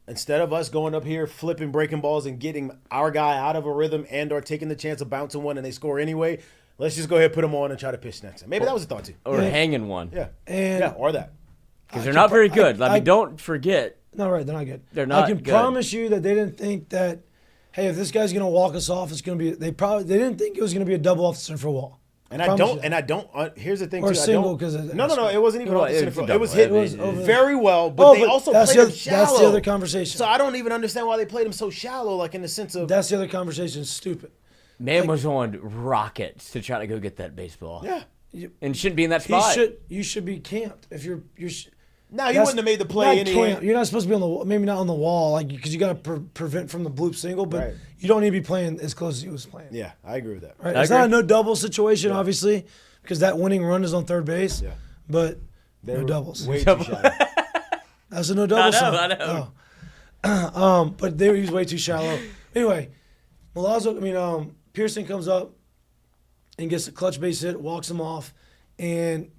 Speaker 9: instead of us going up here flipping breaking balls and getting our guy out of a rhythm and or taking the chance of bouncing one and they score anyway, let's just go ahead and put them on and try to pitch next time. Maybe that was a thought too.
Speaker 8: Or hanging one.
Speaker 9: Yeah. Or that.
Speaker 8: Because they're not very good. Don't forget.
Speaker 7: No, right. They're not good.
Speaker 8: They're not
Speaker 7: I can
Speaker 8: good.
Speaker 7: promise you that they didn't think that, hey, if this guy's going to walk us off, it's going to be. They didn't think it was going to be a double off the center field wall.
Speaker 9: And I don't. Here's the thing
Speaker 7: or
Speaker 9: too.
Speaker 7: a single because
Speaker 9: no. It wasn't even off the center field. It was hit
Speaker 7: over
Speaker 9: very well, but they also played him shallow.
Speaker 7: That's the other conversation.
Speaker 9: So I don't even understand why they played him so shallow, like in the sense of.
Speaker 7: That's the other conversation. Stupid.
Speaker 8: Man was on rockets to try to go get that baseball.
Speaker 9: Yeah.
Speaker 8: And shouldn't be in that spot.
Speaker 7: You should be camped if you're.
Speaker 9: No, he wouldn't have made the play anyway.
Speaker 7: You're not supposed to be on the, maybe not on the wall, like because you got to prevent from the bloop single, but you don't need to be playing as close as he was playing.
Speaker 9: Yeah, I agree with that.
Speaker 7: Right? It's not a no double situation, obviously, because that winning run is on third base. Yeah. But no doubles.
Speaker 9: Way too shallow.
Speaker 7: That's a no double.
Speaker 8: I
Speaker 7: know. But he was way too shallow. Anyway, Pearson comes up and gets a clutch base hit, walks him off, and.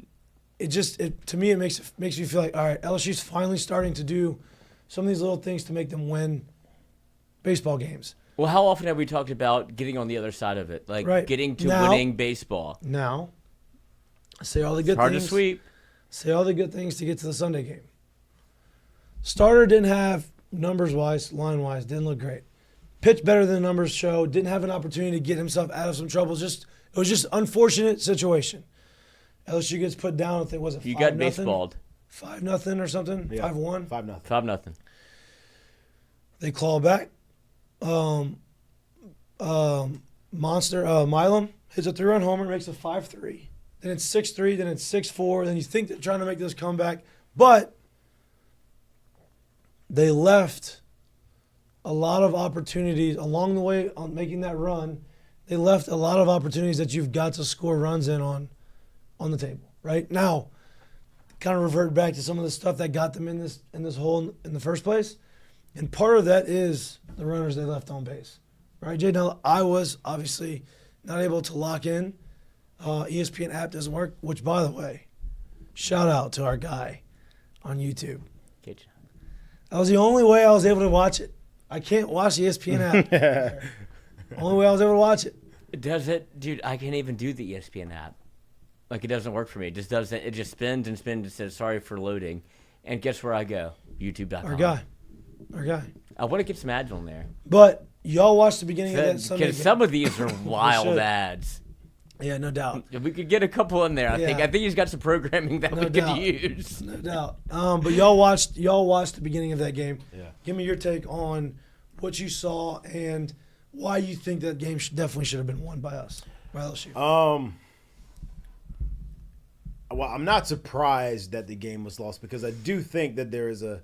Speaker 7: To me, it makes me feel like, all right, LSU's finally starting to do some of these little things to make them win baseball games.
Speaker 8: Well, how often have we talked about getting on the other side of it, like getting to winning baseball?
Speaker 7: Now, say all the good things.
Speaker 8: Hard to sweep.
Speaker 7: Say all the good things to get to the Sunday game. Starter didn't have numbers-wise, line-wise, didn't look great. Pitched better than the numbers show. Didn't have an opportunity to get himself out of some trouble. It was just unfortunate situation. LSU gets put down. I think was it 5-0?
Speaker 8: You got baseballed.
Speaker 7: 5-0 or something. 5-1.
Speaker 9: 5-0.
Speaker 8: 5-0.
Speaker 7: They claw back. Milam hits a 3-run homer, makes it 5-3. Then it's 6-3. Then it's 6-4. Then you think they're trying to make this comeback, but they left a lot of opportunities along the way on making that run. They left a lot of opportunities that you've got to score runs in on the table. Right now, kind of revert back to some of the stuff that got them in this hole in the first place, and part of that is the runners they left on base. Right, Jay? Now, I was obviously not able to lock in. ESPN app doesn't work, which, by the way, shout out to our guy on YouTube. That was the only way I was able to watch it. I can't watch the ESPN app. Only way I was able to watch it.
Speaker 8: Does it? Dude, I can't even do the ESPN app. Like, it doesn't work for me. It just doesn't. It just spins and spins and says, sorry for loading. And guess where I go? YouTube.com.
Speaker 7: Our guy.
Speaker 8: I want to get some ads on there.
Speaker 7: But y'all watched the beginning of that Sunday game.
Speaker 8: Because some of these are wild ads.
Speaker 7: Yeah, no doubt.
Speaker 8: We could get a couple in there, I think. I think he's got some programming that we could use.
Speaker 7: No doubt. But y'all watched the beginning of that game. Yeah. Give me your take on what you saw and why you think that game definitely should have been won by us, by LSU.
Speaker 9: Well, I'm not surprised that the game was lost because I do think that there is a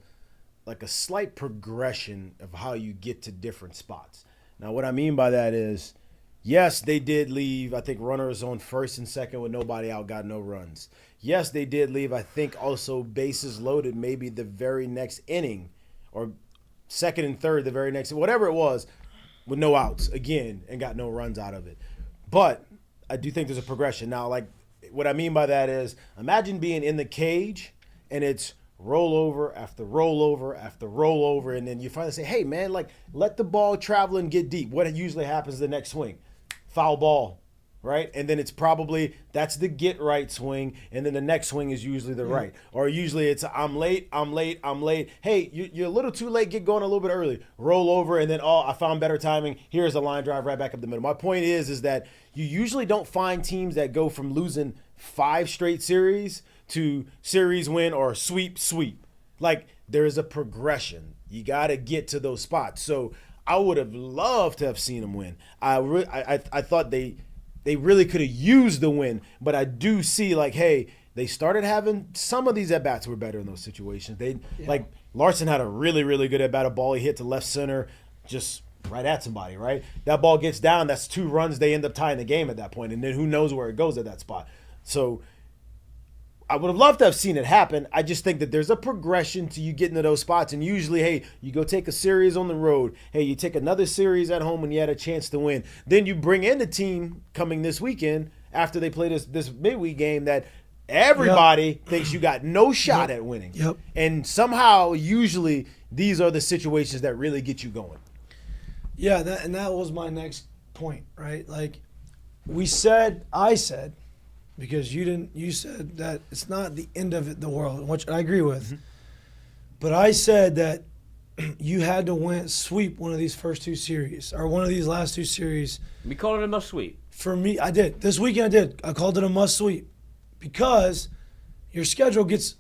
Speaker 9: slight progression of how you get to different spots. Now, what I mean by that is, yes, they did leave, I think, runners on first and second with nobody out, got no runs. Yes, they did leave, I think, also bases loaded maybe the very next inning or second and third the very next, whatever it was, with no outs again and got no runs out of it. But I do think there's a progression. Now, like, what I mean by that is imagine being in the cage and it's rollover after rollover after rollover, and then you finally say, hey, man, like, let the ball travel and get deep. What usually happens the next swing? Foul ball, right? And then it's probably that's the get right swing, and then the next swing is usually the right, or usually it's I'm late. Hey, you're a little too late. Get going a little bit early. Roll over, and then I found better timing. Here's a line drive right back up the middle. My point is that you usually don't find teams that go from losing 5 straight series to series win or sweep. Like there is a progression. You got to get to those spots. So I would have loved to have seen them win. I thought they really could have used the win, but I do see like, hey, they started having some of these at bats were better in those situations. Like Larson had a really, really good at bat. A ball he hit to left center, just right at somebody. Right, that ball gets down. That's 2 runs. They end up tying the game at that point, and then who knows where it goes at that spot. So I would have loved to have seen it happen. I just think that there's a progression to you getting to those spots. And usually, hey, you go take a series on the road. Hey, you take another series at home when you had a chance to win. Then you bring in the team coming this weekend after they play this midweek game that everybody thinks you got no shot at winning.
Speaker 7: Yep.
Speaker 9: And somehow, usually, these are the situations that really get you going.
Speaker 7: Yeah, that was my next point, right? Like I said, because you said that it's not the end of the world, which I agree with. Mm-hmm. But I said that you had to sweep one of these first 2 series, or one of these last 2 series.
Speaker 8: We called it a must sweep.
Speaker 7: For me, I did. This weekend I did. I called it a must sweep because your schedule gets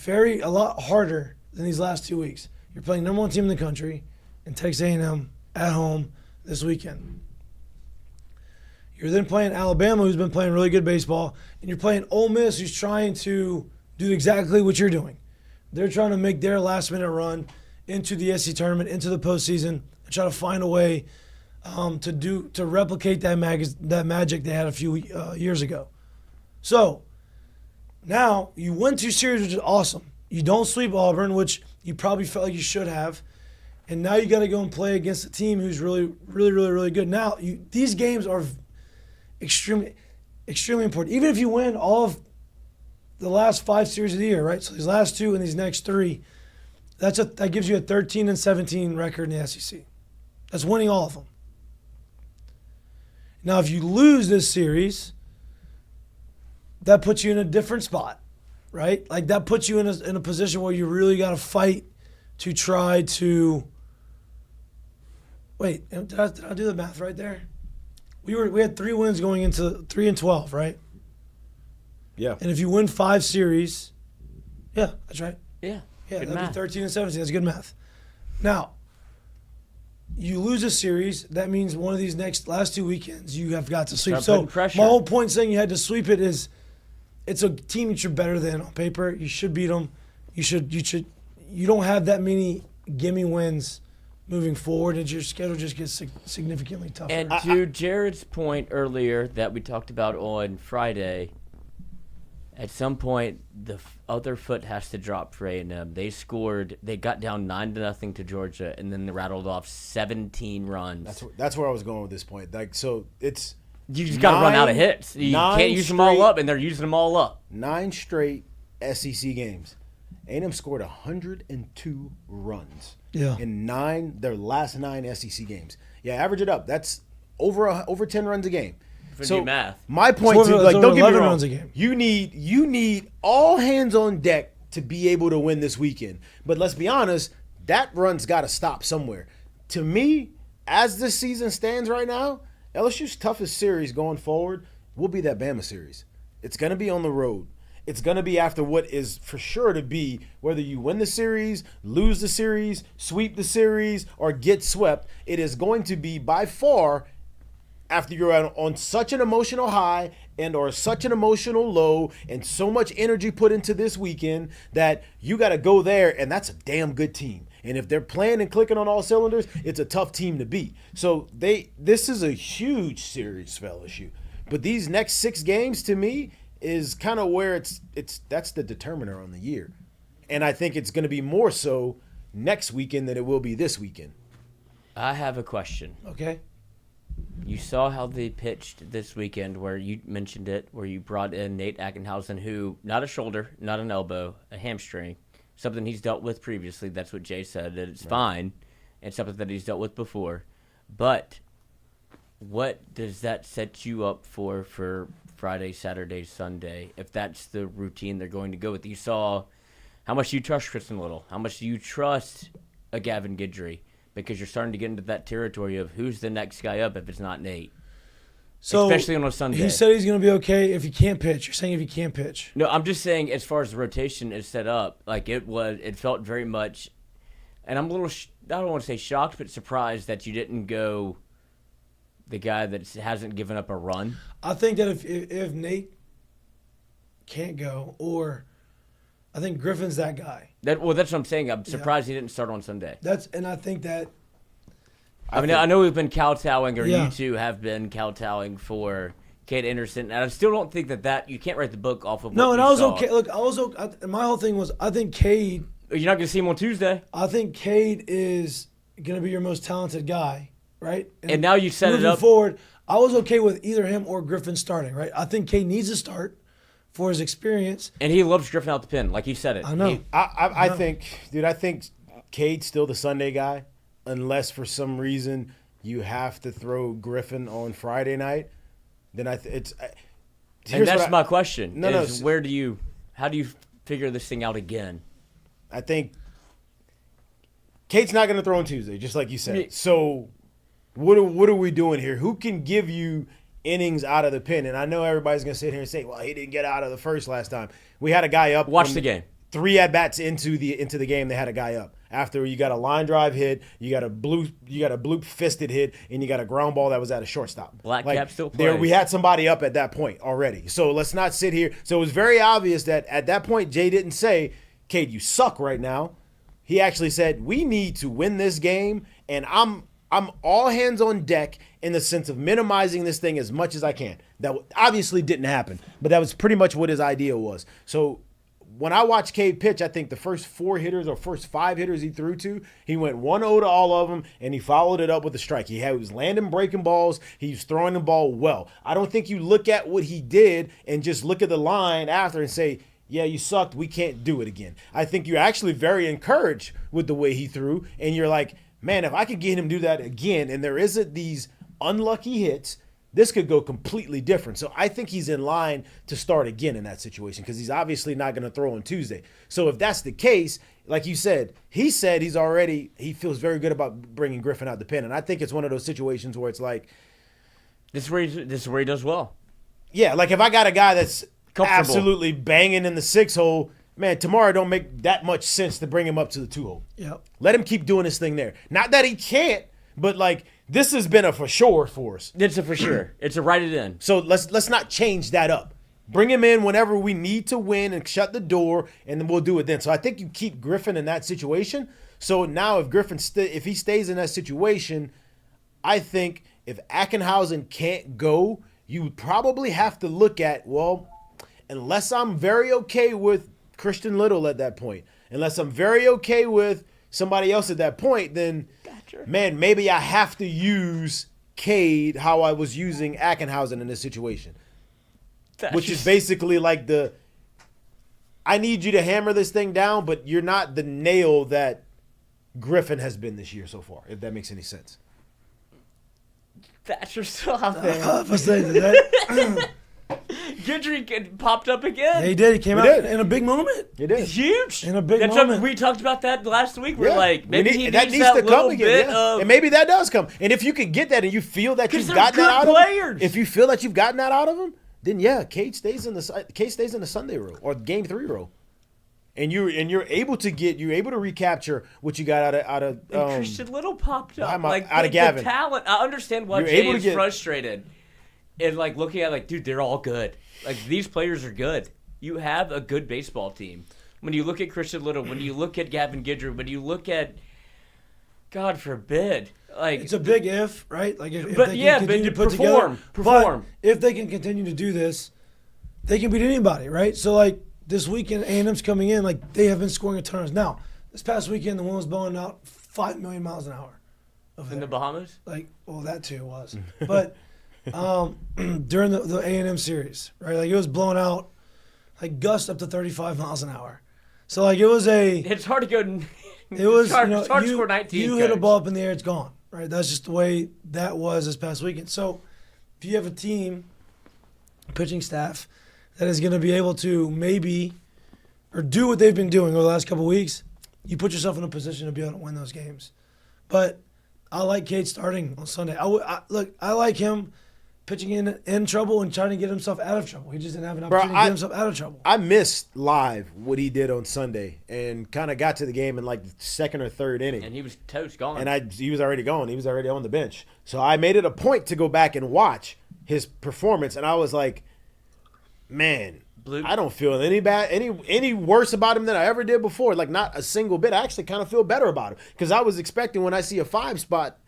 Speaker 7: a lot harder than these last 2 weeks. You're playing number 1 team in the country in Texas A&M at home this weekend. You're then playing Alabama, who's been playing really good baseball, and you're playing Ole Miss, who's trying to do exactly what you're doing. They're trying to make their last-minute run into the SEC tournament, into the postseason, and try to find a way to replicate that magic they had a few years ago. So now you win 2 series, which is awesome. You don't sweep Auburn, which you probably felt like you should have. And now you got to go and play against a team who's really, really, really, really good. Now, these games are extremely, extremely important. Even if you win all of the last 5 series of the year, right? So these last 2 and these next 3, that gives you a 13-17 record in the SEC. That's winning all of them. Now, if you lose this series, that puts you in a different spot, right? Like that puts you in a position where you really got to fight to try to. Wait, did I do the math right there? We had 3 wins going into 3-12, right?
Speaker 9: Yeah.
Speaker 7: And if you win 5 series, yeah, that's right.
Speaker 8: Yeah.
Speaker 7: Yeah, that'd be 13-17. That's good math. Now, you lose a series, that means one of these last 2 weekends you have got to sweep. So my whole point saying you had to sweep it is it's a team that you're better than on paper. You should beat them. You don't have that many gimme wins moving forward, and your schedule just gets significantly tougher.
Speaker 8: And to Jared's point earlier that we talked about on Friday, at some point the other foot has to drop for A&M. They got down 9-0 to Georgia, and then they rattled off 17 runs.
Speaker 9: That's where I was going with this point. Like, so it's
Speaker 8: you just got to run out of hits. You can't use them all up, and they're using them all up.
Speaker 9: 9 straight SEC games. A&M scored 102 runs.
Speaker 7: Yeah.
Speaker 9: In their last 9 SEC games. Yeah, average it up. That's over 10 runs a game.
Speaker 8: So math.
Speaker 9: My point to like, don't get me wrong.
Speaker 7: Runs a game.
Speaker 9: You need all hands on deck to be able to win this weekend. But let's be honest, that run's got to stop somewhere. To me, as this season stands right now, LSU's toughest series going forward will be that Bama series. It's going to be on the road. It's going to be after what is for sure to be whether you win the series, lose the series, sweep the series, or get swept. It is going to be by far after you're on such an emotional high and or such an emotional low and so much energy put into this weekend that you got to go there, and that's a damn good team. And if they're playing and clicking on all cylinders, it's a tough team to beat. So this is a huge series for LSU. But these next 6 games to me is kind of where that's the determiner on the year. And I think it's going to be more so next weekend than it will be this weekend.
Speaker 8: I have a question.
Speaker 7: Okay.
Speaker 8: You saw how they pitched this weekend where you mentioned it, where you brought in Nate Ackenhausen, who, not a shoulder, not an elbow, a hamstring, something he's dealt with previously. That's what Jay said, that it's fine. It's something that he's dealt with before. But what does that set you up for Friday, Saturday, Sunday? If that's the routine they're going to go with, you saw how much do you trust Kristen Little? How much do you trust a Gavin Guidry? Because you're starting to get into that territory of who's the next guy up if it's not Nate.
Speaker 7: So
Speaker 8: especially on a Sunday.
Speaker 7: He said he's going to be okay if he can't pitch. You're saying if he can't pitch?
Speaker 8: No, I'm just saying as far as the rotation is set up, like it felt very much, and I'm a little, I don't want to say shocked, but surprised that you didn't go the guy that hasn't given up a run.
Speaker 7: I think that if Nate can't go, or I think Griffin's that guy.
Speaker 8: That's what I'm saying. I'm surprised he didn't start on Sunday.
Speaker 7: And I think that.
Speaker 8: I know we've been kowtowing, or you two have been kowtowing for Cade Anderson, and I still don't think that you can't write the book off of.
Speaker 7: No,
Speaker 8: what
Speaker 7: and
Speaker 8: you
Speaker 7: I was
Speaker 8: saw.
Speaker 7: okay. Look, I was okay. My whole thing was I think Cade.
Speaker 8: You're not going to see him on Tuesday.
Speaker 7: I think Cade is going to be your most talented guy, right?
Speaker 8: And now you set it up.
Speaker 7: Moving forward, I was okay with either him or Griffin starting, right? I think Cade needs to start for his experience.
Speaker 8: And he loves Griffin out the pen, like he said it.
Speaker 7: I know.
Speaker 9: I think Cade's still the Sunday guy, unless for some reason you have to throw Griffin on Friday night. Then
Speaker 8: and that's my question. How do you figure this thing out again?
Speaker 9: I think Cade's not going to throw on Tuesday, just like you said. So what are we doing here? Who can give you innings out of the pen? And I know everybody's going to sit here and say, well, he didn't get out of the first last time. We had a guy up.
Speaker 8: Watch the game.
Speaker 9: 3 at-bats into the game, they had a guy up. After you got a line drive hit, you got a blue fisted hit, and you got a ground ball that was at a shortstop.
Speaker 8: Black cap still plays.
Speaker 9: We had somebody up at that point already. So let's not sit here. So it was very obvious that at that point, Jay didn't say, Cade, you suck right now. He actually said, we need to win this game, and I'm all hands on deck in the sense of minimizing this thing as much as I can. That obviously didn't happen, but that was pretty much what his idea was. So when I watched Cade pitch, I think the first 4 hitters or first 5 hitters he threw to, he went 1-0 to all of them, and he followed it up with a strike. He was landing breaking balls. He was throwing the ball well. I don't think you look at what he did and just look at the line after and say, yeah, you sucked. We can't do it again. I think you're actually very encouraged with the way he threw, and you're like, man, if I could get him to do that again, and there isn't these unlucky hits, this could go completely different. So I think he's in line to start again in that situation because he's obviously not going to throw on Tuesday. So if that's the case, like you said he feels very good about bringing Griffin out the pen, and I think it's one of those situations where it's like,
Speaker 8: this is where he does well.
Speaker 9: Yeah, like if I got a guy that's absolutely banging in the 6 hole, man, tomorrow don't make that much sense to bring him up to the 2 hole.
Speaker 7: Yep.
Speaker 9: Let him keep doing his thing there. Not that he can't, but like this has been a for sure for us.
Speaker 8: It's a for sure. It's a write it in.
Speaker 9: So let's not change that up. Bring him in whenever we need to win and shut the door, and then we'll do it then. So I think you keep Griffin in that situation. So now if Griffin if he stays in that situation, I think if Ackenhausen can't go, you would probably have to look at, well, unless I'm very okay with Christian Little at that point, unless I'm very okay with somebody else at that point, then, man, maybe I have to use Cade how I was using Ackenhausen in this situation. Which is basically like I need you to hammer this thing down, but you're not the nail that Griffin has been this year so far, if that makes any sense.
Speaker 8: Thatcher's still out there. Guidry popped up again.
Speaker 7: Yeah, he did. He came out in a big moment.
Speaker 9: He did.
Speaker 8: It's huge.
Speaker 7: In a big moment.
Speaker 8: We talked about that last week. We're like, maybe he needs
Speaker 9: that needs
Speaker 8: that
Speaker 9: to
Speaker 8: little
Speaker 9: come again,
Speaker 8: bit of...
Speaker 9: and maybe that does come. And if you could get that and you feel that you've gotten that out of him, if you feel that you've gotten that out of him, then yeah, Cade stays in the Sunday row or game 3 row. And you're able to recapture what you got out of
Speaker 8: Christian Little popped up
Speaker 9: out of Gavin.
Speaker 8: The talent. I understand why Jay is frustrated and like looking at like, dude, they're all good. Like these players are good. You have a good baseball team. When you look at Christian Little, when you look at Gavin Guidry, when you look at, God forbid, like
Speaker 7: it's a big if, right? Like if
Speaker 8: but
Speaker 7: they
Speaker 8: yeah,
Speaker 7: can continue
Speaker 8: but
Speaker 7: to put together,
Speaker 8: perform.
Speaker 7: But if they can continue to do this, they can beat anybody, right? So like. This weekend, A&M's coming in, like, they have been scoring a ton of runs. Now, this past weekend, the wind was blowing out 5 million miles an hour.
Speaker 8: In the Bahamas?
Speaker 7: Like, well, that too was. But during the A&M series, right, like, it was blowing out, like, gust up to 35 miles an hour. So, like, it was
Speaker 8: It's hard to go.
Speaker 7: It was,
Speaker 8: it's hard to score 19.
Speaker 7: You hit a ball up in the air, it's gone, right? That's just the way that was this past weekend. So if you have a team, pitching staff, that is going to be able to maybe or do what they've been doing over the last couple of weeks, you put yourself in a position to be able to win those games. But I like Cade starting on Sunday. I like him pitching in trouble and trying to get himself out of trouble. He just didn't have an opportunity to get himself out of trouble.
Speaker 9: I missed live what he did on Sunday and kind of got to the game in like the second or third inning.
Speaker 8: And he was toast gone.
Speaker 9: And he was already gone. He was already on the bench. So I made it a point to go back and watch his performance, and I was like, man, I don't feel any worse about him than I ever did before. Like, not a single bit. I actually kind of feel better about him because I was expecting when I see a 5 spot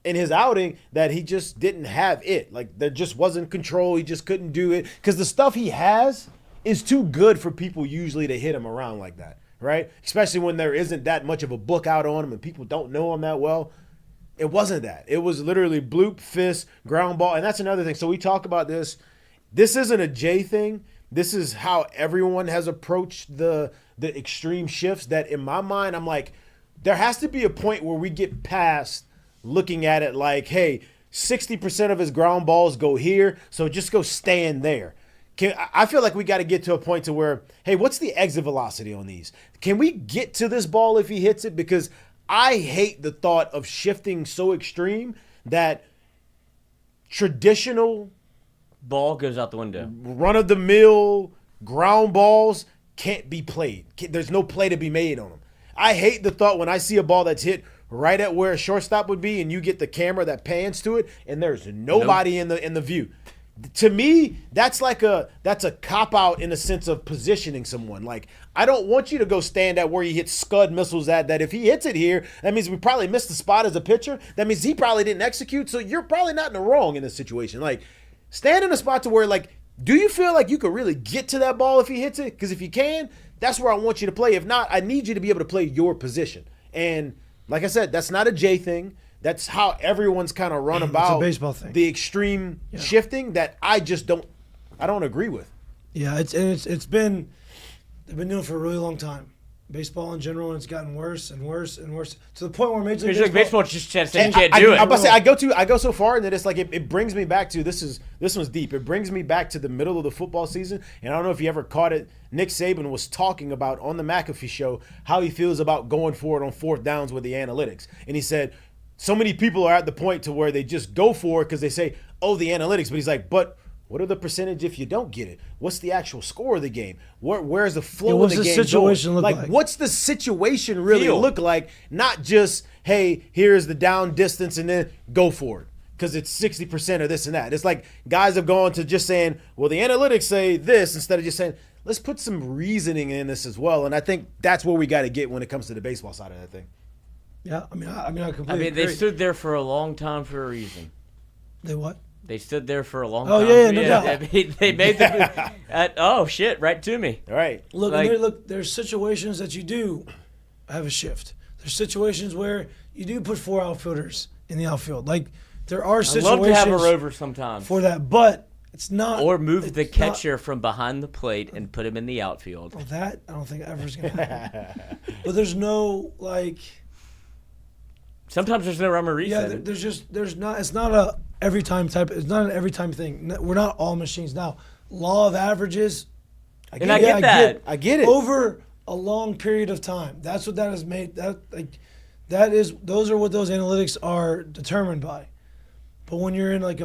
Speaker 9: in his outing that he just didn't have it. Like, there just wasn't control. He just couldn't do it because the stuff he has is too good for people usually to hit him around like that, right? Especially when there isn't that much of a book out on him and people don't know him that well. It wasn't that. It was literally bloop, fist, ground ball, and that's another thing. So we talk about this. This isn't a Jay thing. This is how everyone has approached the extreme shifts that in my mind, I'm like, there has to be a point where we get past looking at it like, hey, 60% of his ground balls go here, so just go stand there. I feel like we got to get to a point to where, hey, what's the exit velocity on these? Can we get to this ball if he hits it? Because I hate the thought of shifting so extreme that traditional
Speaker 8: ball goes out the window.
Speaker 9: Run-of-the-mill ground balls can't be played. There's no play to be made on them. I hate the thought when I see a ball that's hit right at where a shortstop would be and you get the camera that pans to it and there's nobody in the view. To me, that's a cop-out in the sense of positioning someone. Like, I don't want you to go stand at where you hit Scud missiles at, that if he hits it here, that means we probably missed the spot as a pitcher. That means he probably didn't execute, so you're probably not in the wrong in this situation. Like, stand in a spot to where, like, do you feel like you could really get to that ball if he hits it? Because if you can, that's where I want you to play. If not, I need you to be able to play your position. And like I said, that's not a Jay thing. That's how everyone's kind of run about
Speaker 7: it's a baseball thing.
Speaker 9: The extreme shifting that I just don't agree with.
Speaker 7: Yeah, it's been they've been doing it for a really long time. Baseball in general, and it's gotten worse and worse and worse to the point where Major League
Speaker 8: Baseball just said you can't do it.
Speaker 9: I go so far that it's like it brings me back to this one's deep. It brings me back to the middle of the football season, and I don't know if you ever caught it. Nick Saban was talking about on the McAfee show how he feels about going for it on 4th downs with the analytics, and he said so many people are at the point to where they just go for it because they say, oh, the analytics, but he's like, but what are the percentage if you don't get it? What's the actual score of the game? Where's the flow of the game?
Speaker 7: What's the situation look like?
Speaker 9: What's the situation really look like? Not just, hey, here's the down distance and then go for it because it's 60% of this and that. It's like guys have gone to just saying, well, the analytics say this instead of just saying, let's put some reasoning in this as well. And I think that's where we got to get when it comes to the baseball side of that thing.
Speaker 7: Yeah, I completely agree.
Speaker 8: They stood there for a long time for a reason.
Speaker 7: They what?
Speaker 8: They stood there for a long time.
Speaker 7: Oh, yeah, no doubt.
Speaker 8: I mean, they made the oh, shit, right to me.
Speaker 9: All right.
Speaker 7: Look, there's situations that you do have a shift. There's situations where you do put 4 outfielders in the outfield. Like, there are situations
Speaker 8: I'd love to have a rover sometimes.
Speaker 7: For that, but it's not.
Speaker 8: Or move the catcher from behind the plate and put him in the outfield.
Speaker 7: Well, that I don't think ever's going to happen. But there's no, like...
Speaker 8: Sometimes there's no rhyme or reason.
Speaker 7: Yeah, it's not an every time thing. We're not all machines now. Law of averages.
Speaker 8: I get that.
Speaker 9: I get it.
Speaker 7: Over a long period of time. That's what that is made. Those are what those analytics are determined by. But when you're in like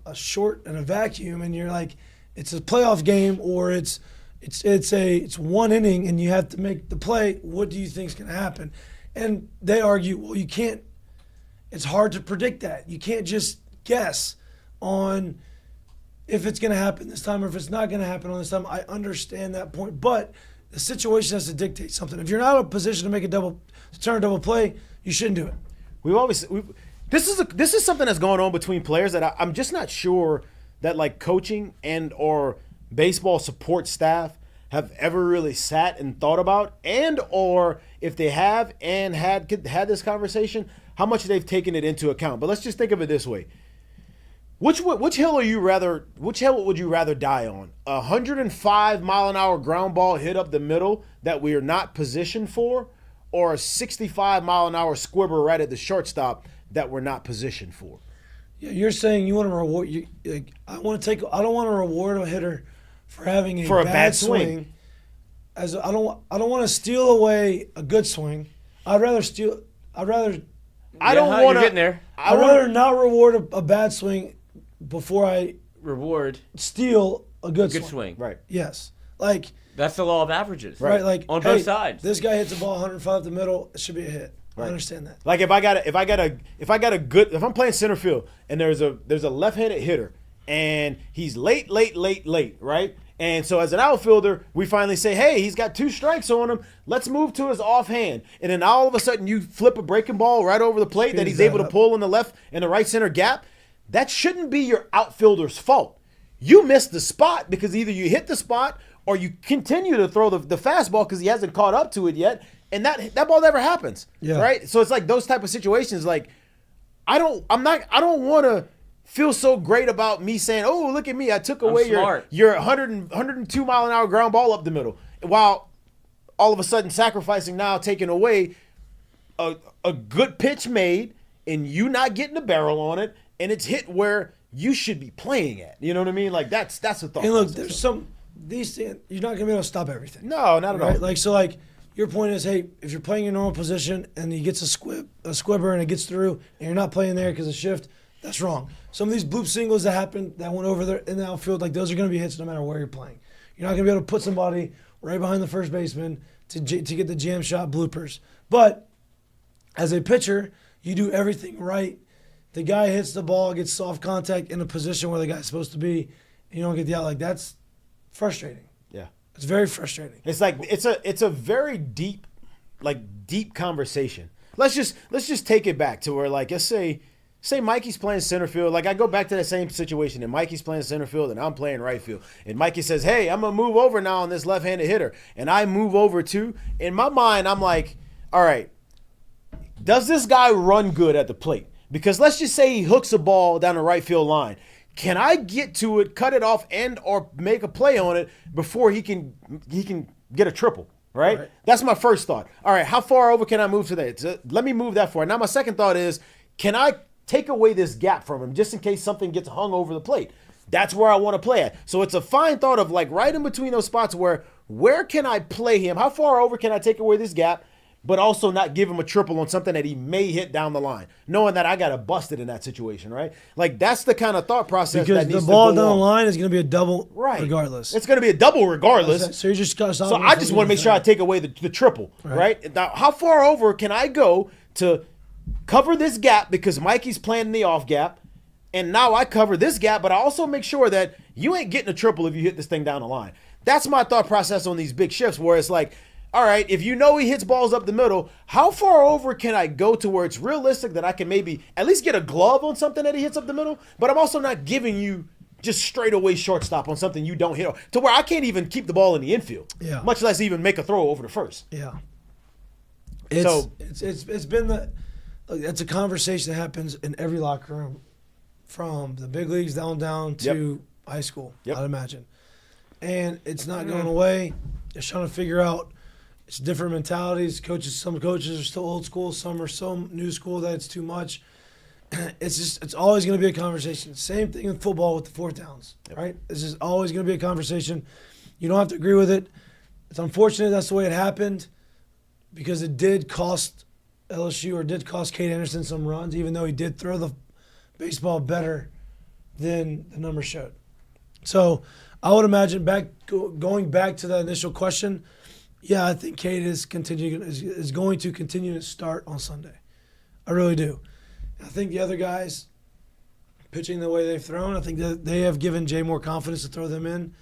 Speaker 7: a short and a vacuum and you're like, it's a playoff game or it's 1 inning and you have to make the play, what do you think is going to happen? And they argue, well, you can't. It's hard to predict that. You can't just guess on if it's going to happen this time or if it's not going to happen on this time. I understand that point, but the situation has to dictate something. If you're not in a position to make to turn a double play, you shouldn't do it.
Speaker 9: This is something that's going on between players that I'm just not sure that like coaching and or baseball support staff have ever really sat and thought about, and or if they have and had this conversation, how much they've taken it into account. But let's just think of it this way: which hill would you rather die on? 105-mile-an-hour ground ball hit up the middle that we are not positioned for, or a 65-mile-an-hour squibber right at the shortstop that we're not positioned for.
Speaker 7: Yeah, you're saying you want to reward you. Like, I don't want to reward a hitter for having a bad swing. I don't want to steal away a good swing. I'd rather steal. I'd rather
Speaker 8: getting there.
Speaker 7: I'd rather not reward a bad swing before I
Speaker 8: Reward
Speaker 7: steal a good
Speaker 8: swing.
Speaker 9: Right.
Speaker 7: Yes. Like
Speaker 8: That's the law of averages.
Speaker 7: right. Like
Speaker 8: on
Speaker 7: hey,
Speaker 8: both sides.
Speaker 7: This guy hits the ball 105 up the middle. It should be a hit.
Speaker 9: Right.
Speaker 7: I understand that.
Speaker 9: Like if I'm playing center field and there's a left-handed hitter and he's late, right? And so as an outfielder, we finally say, hey, he's got 2 strikes on him. Let's move to his offhand. And then all of a sudden you flip a breaking ball right over the plate that he's able to pull in the left and the right center gap. That shouldn't be your outfielder's fault. You missed the spot because either you hit the spot or you continue to throw the fastball because he hasn't caught up to it yet. And that ball never happens. Yeah. Right? So it's like those type of situations. Like I don't want to feel so great about me saying, oh, look at me. I took away your 102 mile an hour ground ball up the middle. While all of a sudden sacrificing now, taking away a good pitch made and you not getting the barrel on it. And it's hit where you should be playing at. You know what I mean? Like that's the thought.
Speaker 7: And look, there's these things, you're not gonna be able to stop everything.
Speaker 9: No, not at all.
Speaker 7: Like your point is, hey, if you're playing your normal position and he gets a squibber and it gets through and you're not playing there because of shift, that's wrong. Some of these bloop singles that happened that went over there in the outfield, like those are gonna be hits no matter where you're playing. You're not gonna be able to put somebody right behind the first baseman to get the jam shot bloopers. But as a pitcher, you do everything right. The guy hits the ball, gets soft contact in a position where the guy's supposed to be, and you don't get the out. Like that's frustrating.
Speaker 9: Yeah,
Speaker 7: it's very frustrating.
Speaker 9: It's like it's a very deep conversation. Let's just take it back to where like let's say Mikey's playing center field. Like I go back to that same situation, and Mikey's playing center field, and I'm playing right field. And Mikey says, "Hey, I'm gonna move over now on this left-handed hitter," and I move over too. In my mind, I'm like, "All right, does this guy run good at the plate?" Because let's just say he hooks a ball down the right field line. Can I get to it, cut it off, and or make a play on it before he can get a triple, right? That's my first thought. All right, how far over can I move to that? So let me move that far. Now my second thought is, can I take away this gap from him just in case something gets hung over the plate? That's where I want to play at. So it's a fine thought of like right in between those spots where can I play him? How far over can I take away this gap? But also not give him a triple on something that he may hit down the line, knowing that I got to bust it in that situation, right? Like, that's the kind of thought process
Speaker 7: because
Speaker 9: that needs to go
Speaker 7: on. Because the ball down the
Speaker 9: on.
Speaker 7: line is going to be a double
Speaker 9: right.
Speaker 7: regardless.
Speaker 9: It's going to be a double regardless.
Speaker 7: So you just got to stop.
Speaker 9: So I just want to make sure I take away the triple, right? Now, how far over can I go to cover this gap because Mikey's playing the off gap, and now I cover this gap, but I also make sure that you ain't getting a triple if you hit this thing down the line. That's my thought process on these big shifts where it's like, all right, if you know he hits balls up the middle, how far over can I go to where it's realistic that I can maybe at least get a glove on something that he hits up the middle? But I'm also not giving you just straight away shortstop on something you don't hit to where I can't even keep the ball in the infield, much less even make a throw over the first.
Speaker 7: Yeah. It's been it's a conversation that happens in every locker room from the big leagues down to high school, I'd imagine. And it's not going away. It's trying to figure out. It's different mentalities. Some coaches are still old school. Some are so new school that it's too much. It's always going to be a conversation. Same thing in football with the fourth downs, right? It's just always going to be a conversation. You don't have to agree with it. It's unfortunate that's the way it happened because it did cost LSU or did cost Kate Anderson some runs, even though he did throw the baseball better than the numbers showed. So I would imagine going back to that initial question, yeah, I think Kate is going to continue to start on Sunday. I really do. I think the other guys pitching the way they've thrown, I think that they have given Jay more confidence to throw them in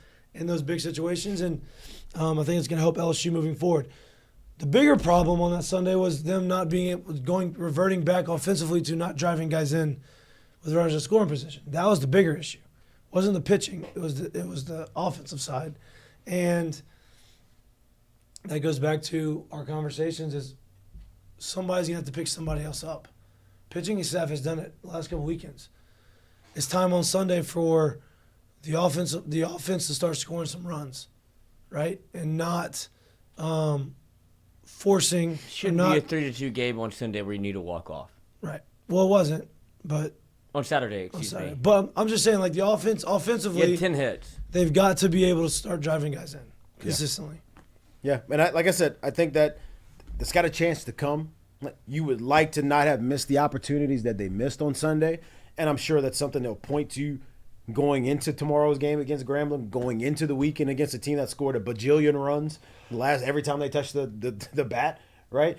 Speaker 7: those big situations, and I think it's going to help LSU moving forward. The bigger problem on that Sunday was them not being reverting back offensively to not driving guys in with runners in scoring position. That was the bigger issue. It wasn't the pitching. It was the offensive side, and that goes back to our conversations is somebody's going to have to pick somebody else up. Pitching staff has done it the last couple weekends. It's time on Sunday for the offense to start scoring some runs, right? And not forcing.
Speaker 8: Shouldn't be a 3-2 game on Sunday where you need to walk off.
Speaker 7: Right. Well, it wasn't, but
Speaker 8: On Saturday, excuse
Speaker 7: sorry.
Speaker 8: me.
Speaker 7: But I'm just saying, like the
Speaker 8: He
Speaker 7: offensively,
Speaker 8: had 10 hits.
Speaker 7: they've got to be able to start driving guys in consistently.
Speaker 9: Yeah, and like I said, I think that it's got a chance to come. You would like to not have missed the opportunities that they missed on Sunday, and I'm sure that's something they'll point to going into tomorrow's game against Grambling, going into the weekend against a team that scored a bajillion runs every time they touch the bat, right?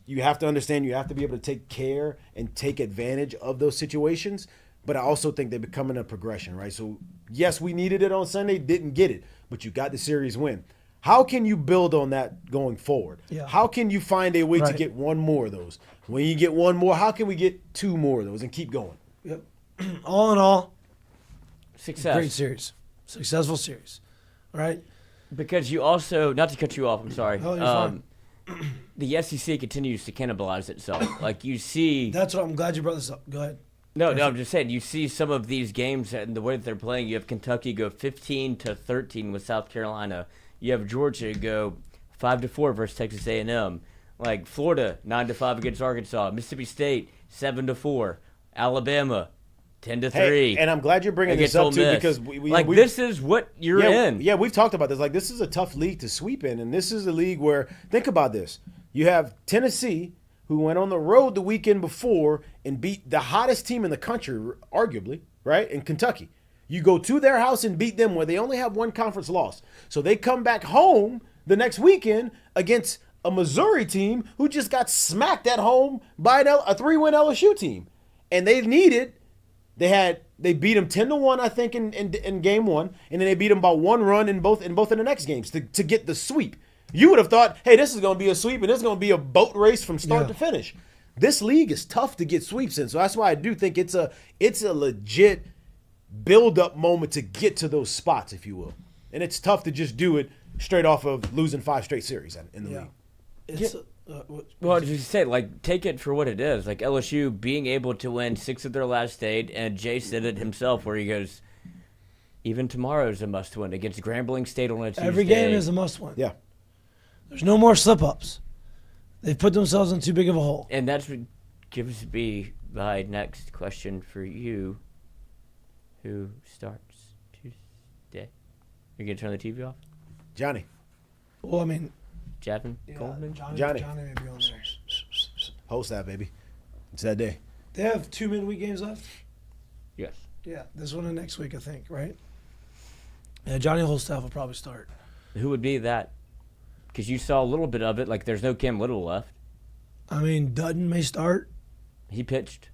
Speaker 9: You have to understand you have to be able to take care and take advantage of those situations, but I also think they're becoming a progression, right? So, yes, we needed it on Sunday, didn't get it, but you got the series win. How can you build on that going forward?
Speaker 7: Yeah.
Speaker 9: How can you find a way to
Speaker 7: Right.
Speaker 9: get one more of those? When you get one more, how can we get two more of those and keep going?
Speaker 7: Yep. All in all,
Speaker 8: Success.
Speaker 7: great series, successful series. All right.
Speaker 8: Because you also, not to cut you off, I'm sorry.
Speaker 7: Oh, you're fine.
Speaker 8: The SEC continues to cannibalize itself. Like you see.
Speaker 7: That's what I'm glad you brought this up. Go ahead.
Speaker 8: No, I'm just saying. You see some of these games and the way that they're playing. You have Kentucky go 15-13 with South Carolina. You have Georgia go 5-4 versus Texas A&M. Like Florida 9-5 against Arkansas. Mississippi State 7-4. Alabama 10-3.
Speaker 9: Hey, and I'm glad you're bringing this
Speaker 8: against
Speaker 9: up
Speaker 8: Ole
Speaker 9: too
Speaker 8: Miss.
Speaker 9: because
Speaker 8: this is what you're in.
Speaker 9: Yeah, we've talked about this. Like, this is a tough league to sweep in, and this is a league where, think about this. You have Tennessee, who went on the road the weekend before and beat the hottest team in the country, arguably, right, in Kentucky. You go to their house and beat them where they only have one conference loss. So they come back home the next weekend against a Missouri team who just got smacked at home by a 3-win LSU team. And they beat them 10-1, I think, in game one, and then they beat them by one run in both of the next games to get the sweep. You would have thought, hey, this is going to be a sweep, and this is going to be a boat race from start to finish. This league is tough to get sweeps in, so that's why I do think it's a legit build-up moment to get to those spots, if you will. And it's tough to just do it straight off of losing 5 straight series in the league.
Speaker 7: It's
Speaker 8: Well, as you said, like, take it for what it is. Like, LSU being able to win 6 of their last 8, and Jay said it himself where he goes, even tomorrow's a must-win against Grambling State on a Tuesday.
Speaker 7: every game is a must-win.
Speaker 9: Yeah.
Speaker 7: There's no more slip-ups. They've put themselves in too big of a hole.
Speaker 8: And that's what gives me my next question for you. Who starts Tuesday? You're going to turn the TV off?
Speaker 9: Johnny.
Speaker 7: Well, I mean,
Speaker 8: Javin Coleman?
Speaker 7: Johnny may be on there.
Speaker 9: Host that, baby. It's that day.
Speaker 7: They have 2 midweek games left.
Speaker 8: Yes.
Speaker 7: Yeah, this one and next week, I think, right? Yeah, Johnny Holstaff will probably start.
Speaker 8: Who would be that? Because you saw a little bit of it. Like, there's no Cam Little left.
Speaker 7: I mean, Dutton may start.
Speaker 8: He pitched.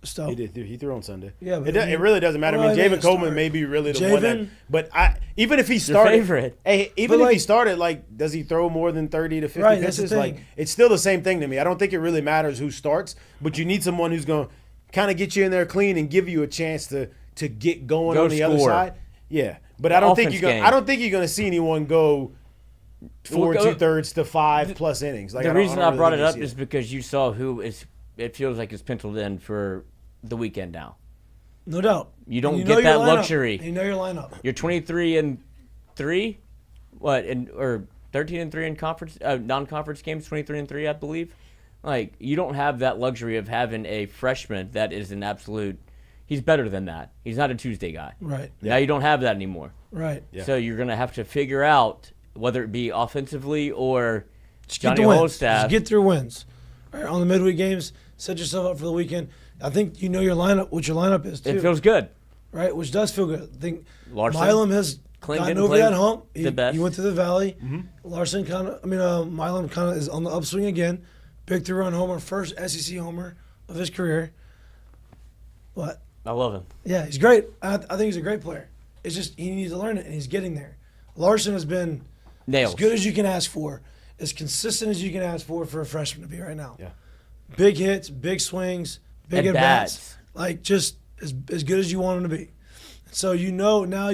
Speaker 7: So
Speaker 9: He did. He threw on Sunday.
Speaker 7: Yeah, but
Speaker 9: it really doesn't matter.
Speaker 7: well,
Speaker 9: I mean,
Speaker 7: I mean,
Speaker 9: Javen Coleman
Speaker 7: start.
Speaker 9: may be really the one.
Speaker 7: Javen?
Speaker 9: But even if he
Speaker 8: Your
Speaker 9: started,
Speaker 8: favorite.
Speaker 9: hey, even
Speaker 7: But
Speaker 9: if he
Speaker 7: like-
Speaker 9: started, like, does he throw more than 30 to 50
Speaker 7: Right, that's the
Speaker 9: pitches? Like,
Speaker 7: thing.
Speaker 9: it's still the same thing to me. I don't think it really matters who starts, but you need someone who's going to kind of get you in there clean and give you a chance to get going
Speaker 8: Go
Speaker 9: on the other
Speaker 8: score.
Speaker 9: side. Yeah, but I don't think
Speaker 8: Offense
Speaker 9: you're
Speaker 8: game.
Speaker 9: going. I don't think you're going to see anyone go 4
Speaker 8: Well,
Speaker 9: 2/3 to 5 plus innings. Like,
Speaker 8: The
Speaker 9: I don't
Speaker 8: reason
Speaker 9: really
Speaker 8: I brought
Speaker 9: think
Speaker 8: it
Speaker 9: you
Speaker 8: up
Speaker 9: see
Speaker 8: is because you saw who is. It feels like it's penciled in for the weekend now.
Speaker 7: no doubt.
Speaker 8: You don't
Speaker 7: And
Speaker 8: get
Speaker 7: know your
Speaker 8: that
Speaker 7: lineup.
Speaker 8: luxury.
Speaker 7: And you know your lineup.
Speaker 8: You're 23-3, or 13-3 in conference, non-conference games. 23-3, I believe. Like, you don't have that luxury of having a freshman that is an absolute. He's better than that. He's not a Tuesday guy.
Speaker 7: Right.
Speaker 8: Now you don't have that anymore.
Speaker 7: Right.
Speaker 9: Yeah.
Speaker 8: So you're gonna have to figure out whether it be offensively or
Speaker 7: Just
Speaker 8: Johnny
Speaker 7: get the wins.
Speaker 8: Holstaff.
Speaker 7: Just get through wins. All right, on the midweek games, set yourself up for the weekend. I think you know your lineup, what your lineup is too.
Speaker 8: It feels good.
Speaker 7: right, which does feel good. I think
Speaker 8: Larson,
Speaker 7: Milam has
Speaker 8: Clinton
Speaker 7: gotten
Speaker 8: didn't
Speaker 7: over
Speaker 8: play
Speaker 7: that hump.
Speaker 8: the best.
Speaker 7: He went to the Valley. Larson Milam kind of is on the upswing again. Big 3-run homer, first SEC homer of his career. What?
Speaker 8: I love him.
Speaker 7: Yeah, he's great. I think he's a great player. It's just he needs to learn it, and he's getting there. Larson has been
Speaker 8: Nails.
Speaker 7: as good as you can ask for, as consistent as you can ask for a freshman to be right now.
Speaker 9: Yeah.
Speaker 7: Big hits, big swings, big
Speaker 8: At
Speaker 7: at-bats.
Speaker 8: bats.
Speaker 7: Like, just as good as you want him to be. So you know now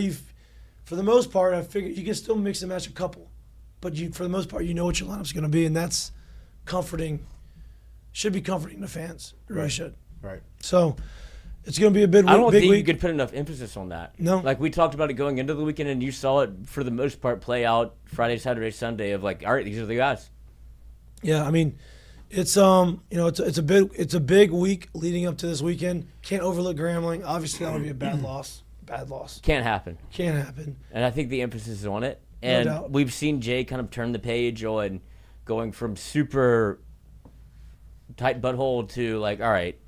Speaker 7: for the most part, I figure you can still mix and match a couple. But for the most part, you know what your lineup's going to be, and that's comforting. Should be comforting to fans. It really should.
Speaker 9: Right.
Speaker 7: So it's going to be a big week.
Speaker 8: I don't
Speaker 7: big
Speaker 8: think
Speaker 7: week.
Speaker 8: you could put enough emphasis on that.
Speaker 7: No.
Speaker 8: Like, we talked about it going into the weekend, and you saw it, for the most part, play out Friday, Saturday, Sunday of, like, all right, these are the guys.
Speaker 7: Yeah, I mean, It's it's a big week leading up to this weekend. Can't overlook Grambling. Obviously, that would be a bad loss. Bad loss.
Speaker 8: Can't happen.
Speaker 7: Can't happen.
Speaker 8: And I think the emphasis is on it. And
Speaker 7: doubt.
Speaker 8: we've seen Jay kind of turn the page on going from super tight butthole to like, all right,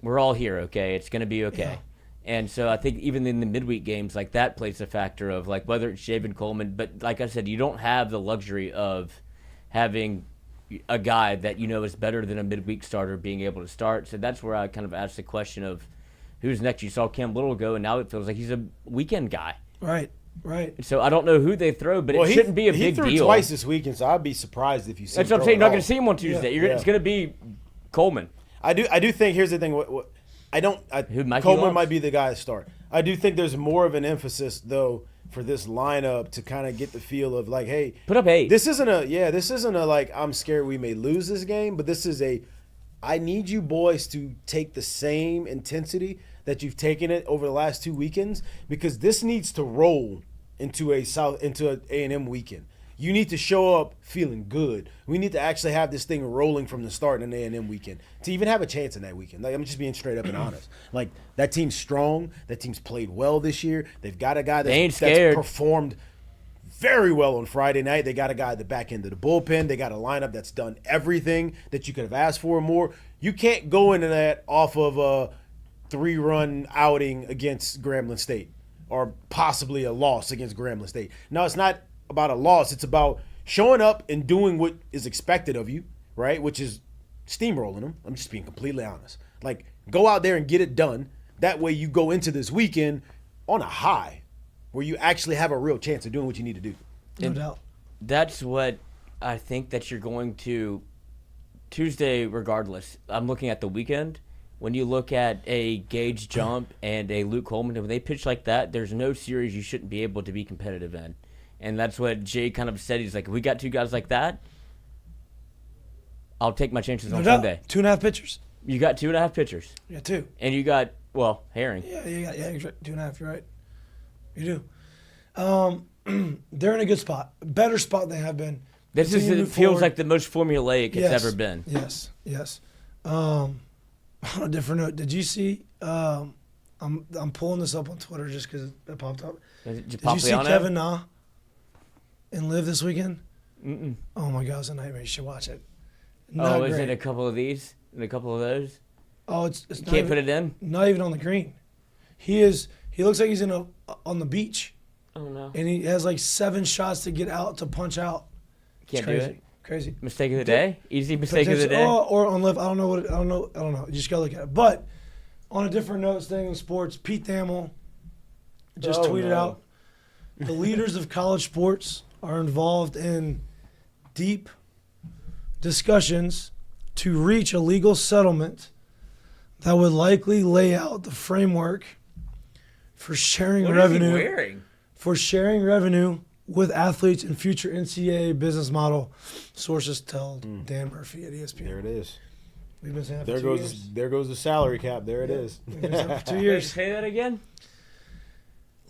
Speaker 8: we're all here, okay? It's going to be okay.
Speaker 7: Yeah.
Speaker 8: And so I think even in the midweek games, like that plays a factor of like whether it's Javen Coleman. But like I said, you don't have the luxury of having a guy that you know is better than a midweek starter being able to start. So that's where I kind of asked the question of who's next. You saw Cam Little go, and now it feels like he's a weekend guy.
Speaker 7: Right.
Speaker 8: So I don't know who they throw, but it shouldn't be a big deal.
Speaker 9: He threw twice this weekend, so I'd be surprised if you see him.
Speaker 8: That's what I'm
Speaker 9: throw
Speaker 8: saying.
Speaker 9: at
Speaker 8: You're not
Speaker 9: all.
Speaker 8: going to see him on Tuesday.
Speaker 7: Yeah.
Speaker 8: It's going to be Coleman.
Speaker 9: I do think here's the thing.
Speaker 8: Mikey
Speaker 9: Coleman
Speaker 8: loves?
Speaker 9: might be the guy to start. I do think there's more of an emphasis though for this lineup to kind of get the feel of like, hey,
Speaker 8: Put up 8.
Speaker 9: this isn't a like I'm scared we may lose this game, but this is I need you boys to take the same intensity that you've taken it over the last 2 weekends because this needs to roll into an A&M weekend. You need to show up feeling good. We need to actually have this thing rolling from the start in an A&M weekend to even have a chance in that weekend. Like, I'm just being straight up and honest. Like, that team's strong. That team's played well this year. They've got a guy that's performed very well on Friday night. They got a guy at the back end of the bullpen. They got a lineup that's done everything that you could have asked for and more. You can't go into that off of a 3-run outing against Grambling State or possibly a loss against Grambling State. No, it's not about a loss. It's about showing up and doing what is expected of you, right? Which is steamrolling them. I'm just being completely honest. Like, go out there and get it done. That way you go into this weekend on a high where you actually have a real chance of doing what you need to do.
Speaker 7: No doubt.
Speaker 8: That's what I think that you're going to Tuesday regardless. I'm looking at the weekend. When you look at a Gage Jump and a Luke Coleman, when they pitch like that, there's no series you shouldn't be able to be competitive in. And that's what Jay kind of said. He's like, if we got 2 guys like that, I'll take my chances on Sunday.
Speaker 7: 2.5 pitchers.
Speaker 8: You got 2.5 pitchers.
Speaker 7: Yeah, 2.
Speaker 8: And you got, Herring.
Speaker 7: Yeah, you're right. 2.5. You're right. You do. They're in a good spot, better spot than they have been.
Speaker 8: This feels like the most formulaic it's ever been.
Speaker 7: Yes. On a different note, did you see? I'm pulling this up on Twitter just because it popped up. Did you see Kevin Na and Live this weekend?
Speaker 8: Mm-mm.
Speaker 7: Oh my God, it's a nightmare. You should watch it.
Speaker 8: Is it a couple of these and a couple of those?
Speaker 7: Oh, it's
Speaker 8: you can't put it in.
Speaker 7: Not even on the green. He looks like he's on the beach.
Speaker 8: Oh no.
Speaker 7: And he has like 7 shots to get out to punch out.
Speaker 8: Can't do it.
Speaker 7: Crazy.
Speaker 8: Mistake of the day? Easy mistake of the day?
Speaker 7: Or on Live. I don't know. You just gotta look at it. But on a different note, staying in sports, Pete Thamel just tweeted out, the leaders of college sports are involved in deep discussions to reach a legal settlement that would likely lay out the framework for sharing revenue.
Speaker 8: What is he wearing?
Speaker 7: For sharing revenue with athletes in future NCAA business model, sources tell Dan Murphy at ESPN.
Speaker 9: There it is.
Speaker 7: We've been saying that for 2 years.
Speaker 9: There goes the salary cap. There it is.
Speaker 7: We've been saying that for 2 years.
Speaker 8: Say that again?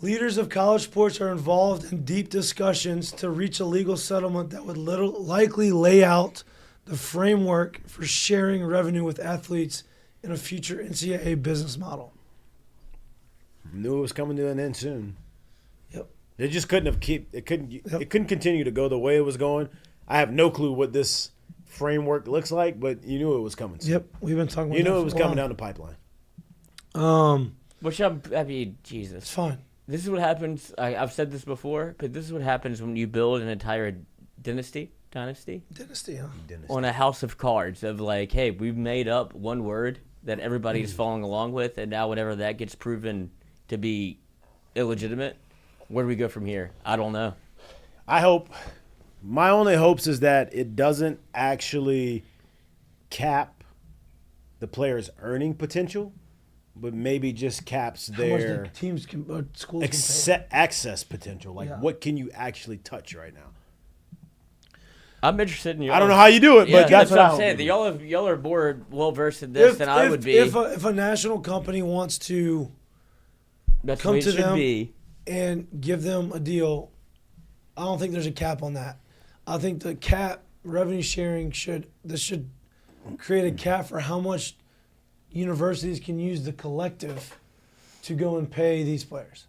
Speaker 7: Leaders of college sports are involved in deep discussions to reach a legal settlement that would likely lay out the framework for sharing revenue with athletes in a future NCAA business model.
Speaker 9: Knew it was coming to an end soon.
Speaker 7: Yep.
Speaker 9: It just it couldn't continue to go the way it was going. I have no clue what this framework looks like, but you knew it was coming soon.
Speaker 7: Yep, we've been talking about
Speaker 9: You knew
Speaker 7: that
Speaker 9: it was
Speaker 7: for a
Speaker 9: coming
Speaker 7: while.
Speaker 9: down the pipeline.
Speaker 8: Jesus.
Speaker 7: It's fine.
Speaker 8: This is what happens. I've said this before, but this is what happens when you build an entire dynasty,
Speaker 7: huh?
Speaker 8: on a house of cards of like, hey, we've made up one word that everybody's following along with, and now whenever that gets proven to be illegitimate, where do we go from here? I don't know.
Speaker 9: My only hopes is that it doesn't actually cap the player's earning potential, but maybe just caps
Speaker 7: How much
Speaker 9: their
Speaker 7: the teams schools can pay.
Speaker 9: access potential. Like, what can you actually touch right now?
Speaker 8: I'm interested in you.
Speaker 9: I don't know how you do it, but
Speaker 8: that's what I'm saying. Y'all are more well versed in this than I would be.
Speaker 7: If a national company wants to come to them and give them a deal, I don't think there's a cap on that. I think the cap revenue sharing should create a cap for how much universities can use the collective to go and pay these players.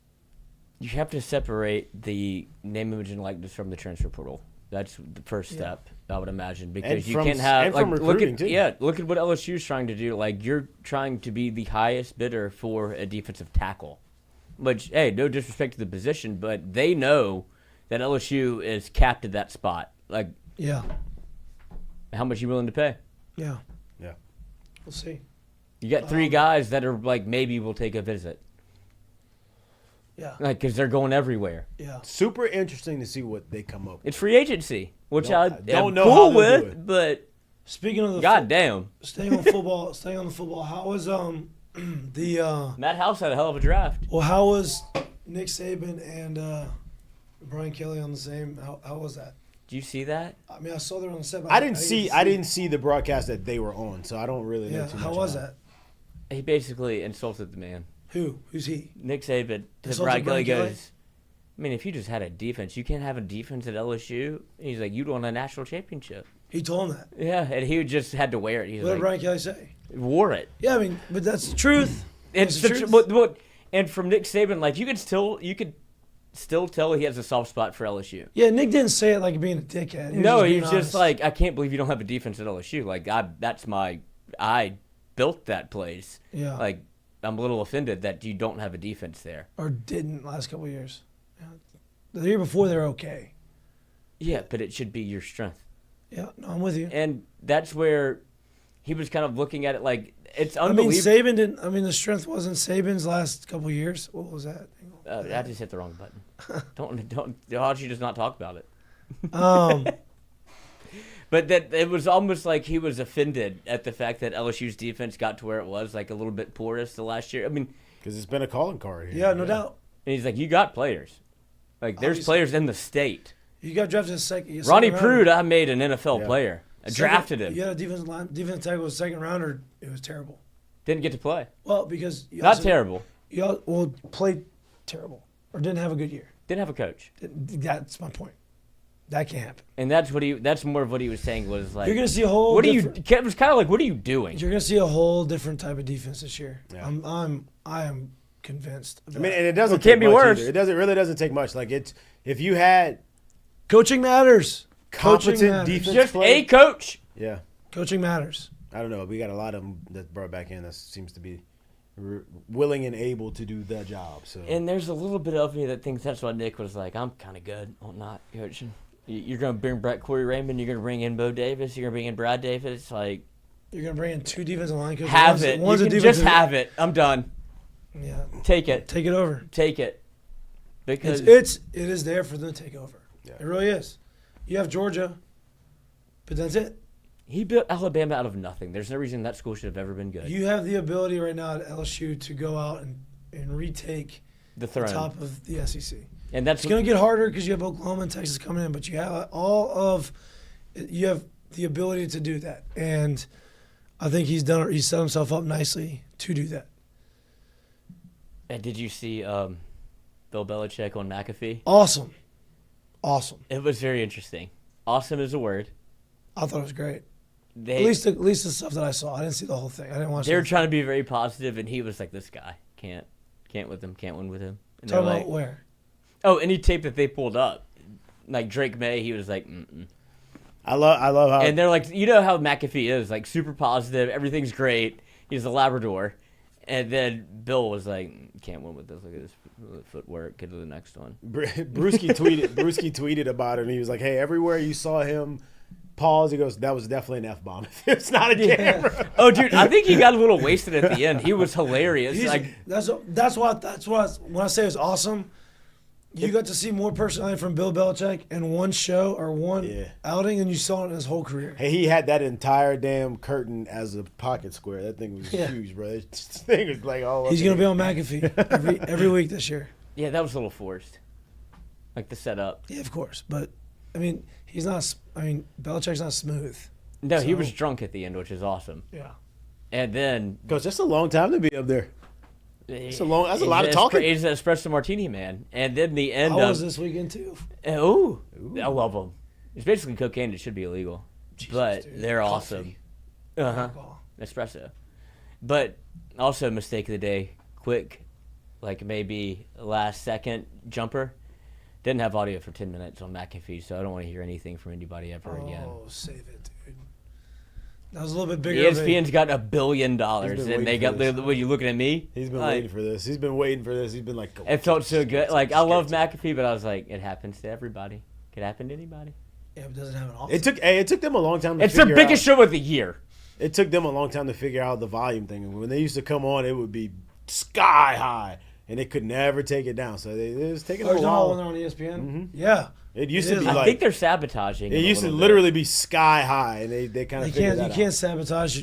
Speaker 8: You have to separate the name, image, and likeness from the transfer portal. That's the first step, I would imagine, because you can't have
Speaker 9: from recruiting too.
Speaker 8: Look at what LSU is trying to do. Like, you're trying to be the highest bidder for a defensive tackle, which, hey, no disrespect to the position, but they know that LSU is capped at that spot. Like,
Speaker 7: Yeah.
Speaker 8: how much are you willing to pay?
Speaker 7: Yeah.
Speaker 9: Yeah.
Speaker 7: We'll see.
Speaker 8: You got three guys that are like, maybe we'll take a visit,
Speaker 7: Yeah.
Speaker 8: like, because they're going everywhere.
Speaker 7: Yeah.
Speaker 9: Super interesting to see what they come up with.
Speaker 8: It's free agency, which I
Speaker 9: Don't
Speaker 8: am
Speaker 9: know
Speaker 8: cool
Speaker 9: how they'll do
Speaker 8: with,
Speaker 9: it.
Speaker 8: but
Speaker 7: Speaking of the
Speaker 8: goddamn,
Speaker 7: staying on the football, how was the
Speaker 8: Matt House had a hell of a draft.
Speaker 7: well, how was Nick Saban and Brian Kelly on the same? How was that?
Speaker 8: Do you see that?
Speaker 7: I mean, I saw they were on the set. but
Speaker 9: I didn't see the broadcast that they were on, so I don't really know
Speaker 7: Yeah,
Speaker 9: too much.
Speaker 7: how was
Speaker 9: about
Speaker 7: that?
Speaker 8: He basically insulted the man.
Speaker 7: Who's he?
Speaker 8: Nick Saban to
Speaker 7: Insulted
Speaker 8: Brian Kelly
Speaker 7: Brian Kelly?
Speaker 8: goes, I mean, if you just had a defense, you can't have a defense at LSU. And he's like, you'd won a national championship.
Speaker 7: He told him that.
Speaker 8: Yeah, and he just had to wear it. He's
Speaker 7: What did
Speaker 8: like,
Speaker 7: Brian Kelly say?
Speaker 8: wore it.
Speaker 7: Yeah, I mean, but that's the truth.
Speaker 8: It's
Speaker 7: the
Speaker 8: the
Speaker 7: truth.
Speaker 8: and from Nick Saban, like, you could still tell he has a soft spot for LSU.
Speaker 7: Yeah, Nick didn't say it like being a dickhead.
Speaker 8: No,
Speaker 7: being
Speaker 8: he was just
Speaker 7: honest.
Speaker 8: like, I can't believe you don't have a defense at LSU. Like, I built that place.
Speaker 7: Yeah.
Speaker 8: Like, I'm a little offended that you don't have a defense there.
Speaker 7: Or didn't last couple of years. Yeah. The year before, they were okay.
Speaker 8: Yeah, but it should be your strength.
Speaker 7: Yeah, no, I'm with you.
Speaker 8: And that's where he was kind of looking at it like, it's
Speaker 7: I mean,
Speaker 8: unbelievable.
Speaker 7: Saban didn't. I mean, the strength wasn't Saban's last couple of years. What was that?
Speaker 8: I just hit the wrong button. Don't. How did you just not talk about it? But that it was almost like he was offended at the fact that LSU's defense got to where it was, like a little bit porous the last year. I mean,
Speaker 9: because it's been a calling card here.
Speaker 7: Yeah, no doubt.
Speaker 8: And he's like, you got players. Like, there's
Speaker 7: Obviously.
Speaker 8: players in the state.
Speaker 7: You got drafted in second.
Speaker 8: Ronnie
Speaker 7: round.
Speaker 8: Prude, I made an NFL player. I drafted him.
Speaker 7: You had a defensive tackle was second rounder. It was terrible.
Speaker 8: Didn't get to play.
Speaker 7: Well, because you
Speaker 8: Not
Speaker 7: also,
Speaker 8: terrible.
Speaker 7: You played terrible or didn't have a good year.
Speaker 8: Didn't have a coach.
Speaker 7: That's my point. That can't happen.
Speaker 8: And that's more of what he was saying was like,
Speaker 7: You're gonna see a whole.
Speaker 8: what are you? It was kind of like, what are you doing?
Speaker 7: You're gonna see a whole different type of defense this year.
Speaker 9: Yeah.
Speaker 7: I am convinced. Of
Speaker 9: I mean,
Speaker 7: that.
Speaker 9: and it doesn't.
Speaker 8: Well, it can't
Speaker 9: take
Speaker 8: be
Speaker 9: much
Speaker 8: worse.
Speaker 9: either. It really doesn't take much. Like if you had
Speaker 7: coaching matters. Coaching
Speaker 9: competent
Speaker 7: matters.
Speaker 9: defense
Speaker 8: Just
Speaker 9: play,
Speaker 8: a coach.
Speaker 9: yeah.
Speaker 7: Coaching matters.
Speaker 9: I don't know. We got a lot of them that brought back in that seems to be willing and able to do the job. So
Speaker 8: And there's a little bit of me that thinks that's why Nick was like, I'm kind of good on not coaching. You're going to bring back Corey Raymond. You're going to bring in Bo Davis. You're going to bring in Brad Davis. Like,
Speaker 7: You're gonna bring in two defensive line coaches.
Speaker 8: have it.
Speaker 7: One's
Speaker 8: You
Speaker 7: a
Speaker 8: can
Speaker 7: defensive.
Speaker 8: just have it. I'm done.
Speaker 7: Yeah.
Speaker 8: Take it.
Speaker 7: Take it over.
Speaker 8: Take it. Because
Speaker 7: It is there for them to take over.
Speaker 9: Yeah.
Speaker 7: It really is. You have Georgia, but that's it.
Speaker 8: he built Alabama out of nothing. There's no reason that school should have ever been good.
Speaker 7: You have the ability right now at LSU to go out and retake
Speaker 8: The
Speaker 7: the
Speaker 8: throne.
Speaker 7: top of the SEC.
Speaker 8: And that's
Speaker 7: It's going to get harder because you have Oklahoma and Texas coming in, but you have you have the ability to do that. And I think he's set himself up nicely to do that.
Speaker 8: And did you see Bill Belichick on McAfee?
Speaker 7: Awesome.
Speaker 8: It was very interesting. Awesome is a word.
Speaker 7: I thought it was great.
Speaker 8: They,
Speaker 7: At least the stuff that I saw. I didn't see the whole thing. I didn't watch.
Speaker 8: they were
Speaker 7: the
Speaker 8: trying to be very positive, and he was like, "This guy can't with him, can't win with him." And they're
Speaker 7: Talking
Speaker 8: like,
Speaker 7: about where?
Speaker 8: "Oh, any tape that they pulled up, like Drake May, he was like, mm-mm."
Speaker 9: I love how
Speaker 8: And they're like, you know how McAfee is, like super positive, everything's great. He's a Labrador, and then Bill was like, "Can't win with this. Look at this footwork. Get to the next one."
Speaker 9: Brewski tweeted about it, and he was like, "Hey, everywhere you saw him pause, he goes, that was definitely an F-bomb. It's not a camera."
Speaker 8: Oh, dude, I think he got a little wasted at the end. He was hilarious.
Speaker 7: That's why when I say it's awesome, you got to see more personality from Bill Belichick in one show or one outing than you saw in his whole career.
Speaker 9: Hey, he had that entire damn curtain as a pocket square. That thing was huge, bro. That thing was like all.
Speaker 7: He's gonna be on McAfee every week this year.
Speaker 8: Yeah, that was a little forced, like the setup.
Speaker 7: Yeah, of course, but I mean, he's not. I mean, Belichick's not smooth.
Speaker 8: No, he
Speaker 7: So-
Speaker 8: was drunk at the end, which is awesome.
Speaker 7: Yeah.
Speaker 8: And then
Speaker 9: Coach, that's a long time to be up there. That's a lot of talking.
Speaker 8: He's an espresso martini man. And then the end
Speaker 7: I
Speaker 8: of
Speaker 7: was this weekend too.
Speaker 8: I love him. It's basically cocaine. It should be illegal, but
Speaker 7: dude.
Speaker 8: they're
Speaker 7: Coffee.
Speaker 8: awesome.
Speaker 7: Alcohol.
Speaker 8: Espresso. But also mistake of the day. Quick, like maybe last second jumper. Didn't have audio for 10 minutes on McAfee, so I don't want to hear anything from anybody ever again.
Speaker 7: Oh, save it, dude. That was a little bit bigger.
Speaker 8: ESPN's got $1 billion,
Speaker 9: He's been
Speaker 8: and they got.
Speaker 9: waiting for
Speaker 8: What you looking at me?
Speaker 9: He's been
Speaker 8: Like,
Speaker 9: waiting for this. He's been waiting for this. He's been like.
Speaker 8: It felt so good. Like I love McAfee, but I was like, it happens to everybody. Could happen to anybody.
Speaker 7: Yeah, but it doesn't happen often.
Speaker 9: It took them a long time to
Speaker 8: It's their
Speaker 9: figure
Speaker 8: biggest
Speaker 9: out.
Speaker 8: show of the year.
Speaker 9: It took them a long time to figure out the volume thing. When they used to come on, it would be sky high, and they could never take it down. So it was taking
Speaker 7: Oh,
Speaker 9: them a
Speaker 7: you're talking about when
Speaker 9: while.
Speaker 7: they're on ESPN?
Speaker 9: Mm-hmm.
Speaker 7: Yeah.
Speaker 9: It used
Speaker 7: It
Speaker 9: to
Speaker 7: is.
Speaker 9: be
Speaker 8: I
Speaker 9: like
Speaker 8: think they're sabotaging.
Speaker 9: it
Speaker 8: them a
Speaker 9: used to
Speaker 8: little
Speaker 9: literally be sky high, and they kind of
Speaker 7: You
Speaker 9: figured
Speaker 7: can't
Speaker 9: that
Speaker 7: you
Speaker 9: out.
Speaker 7: can't sabotage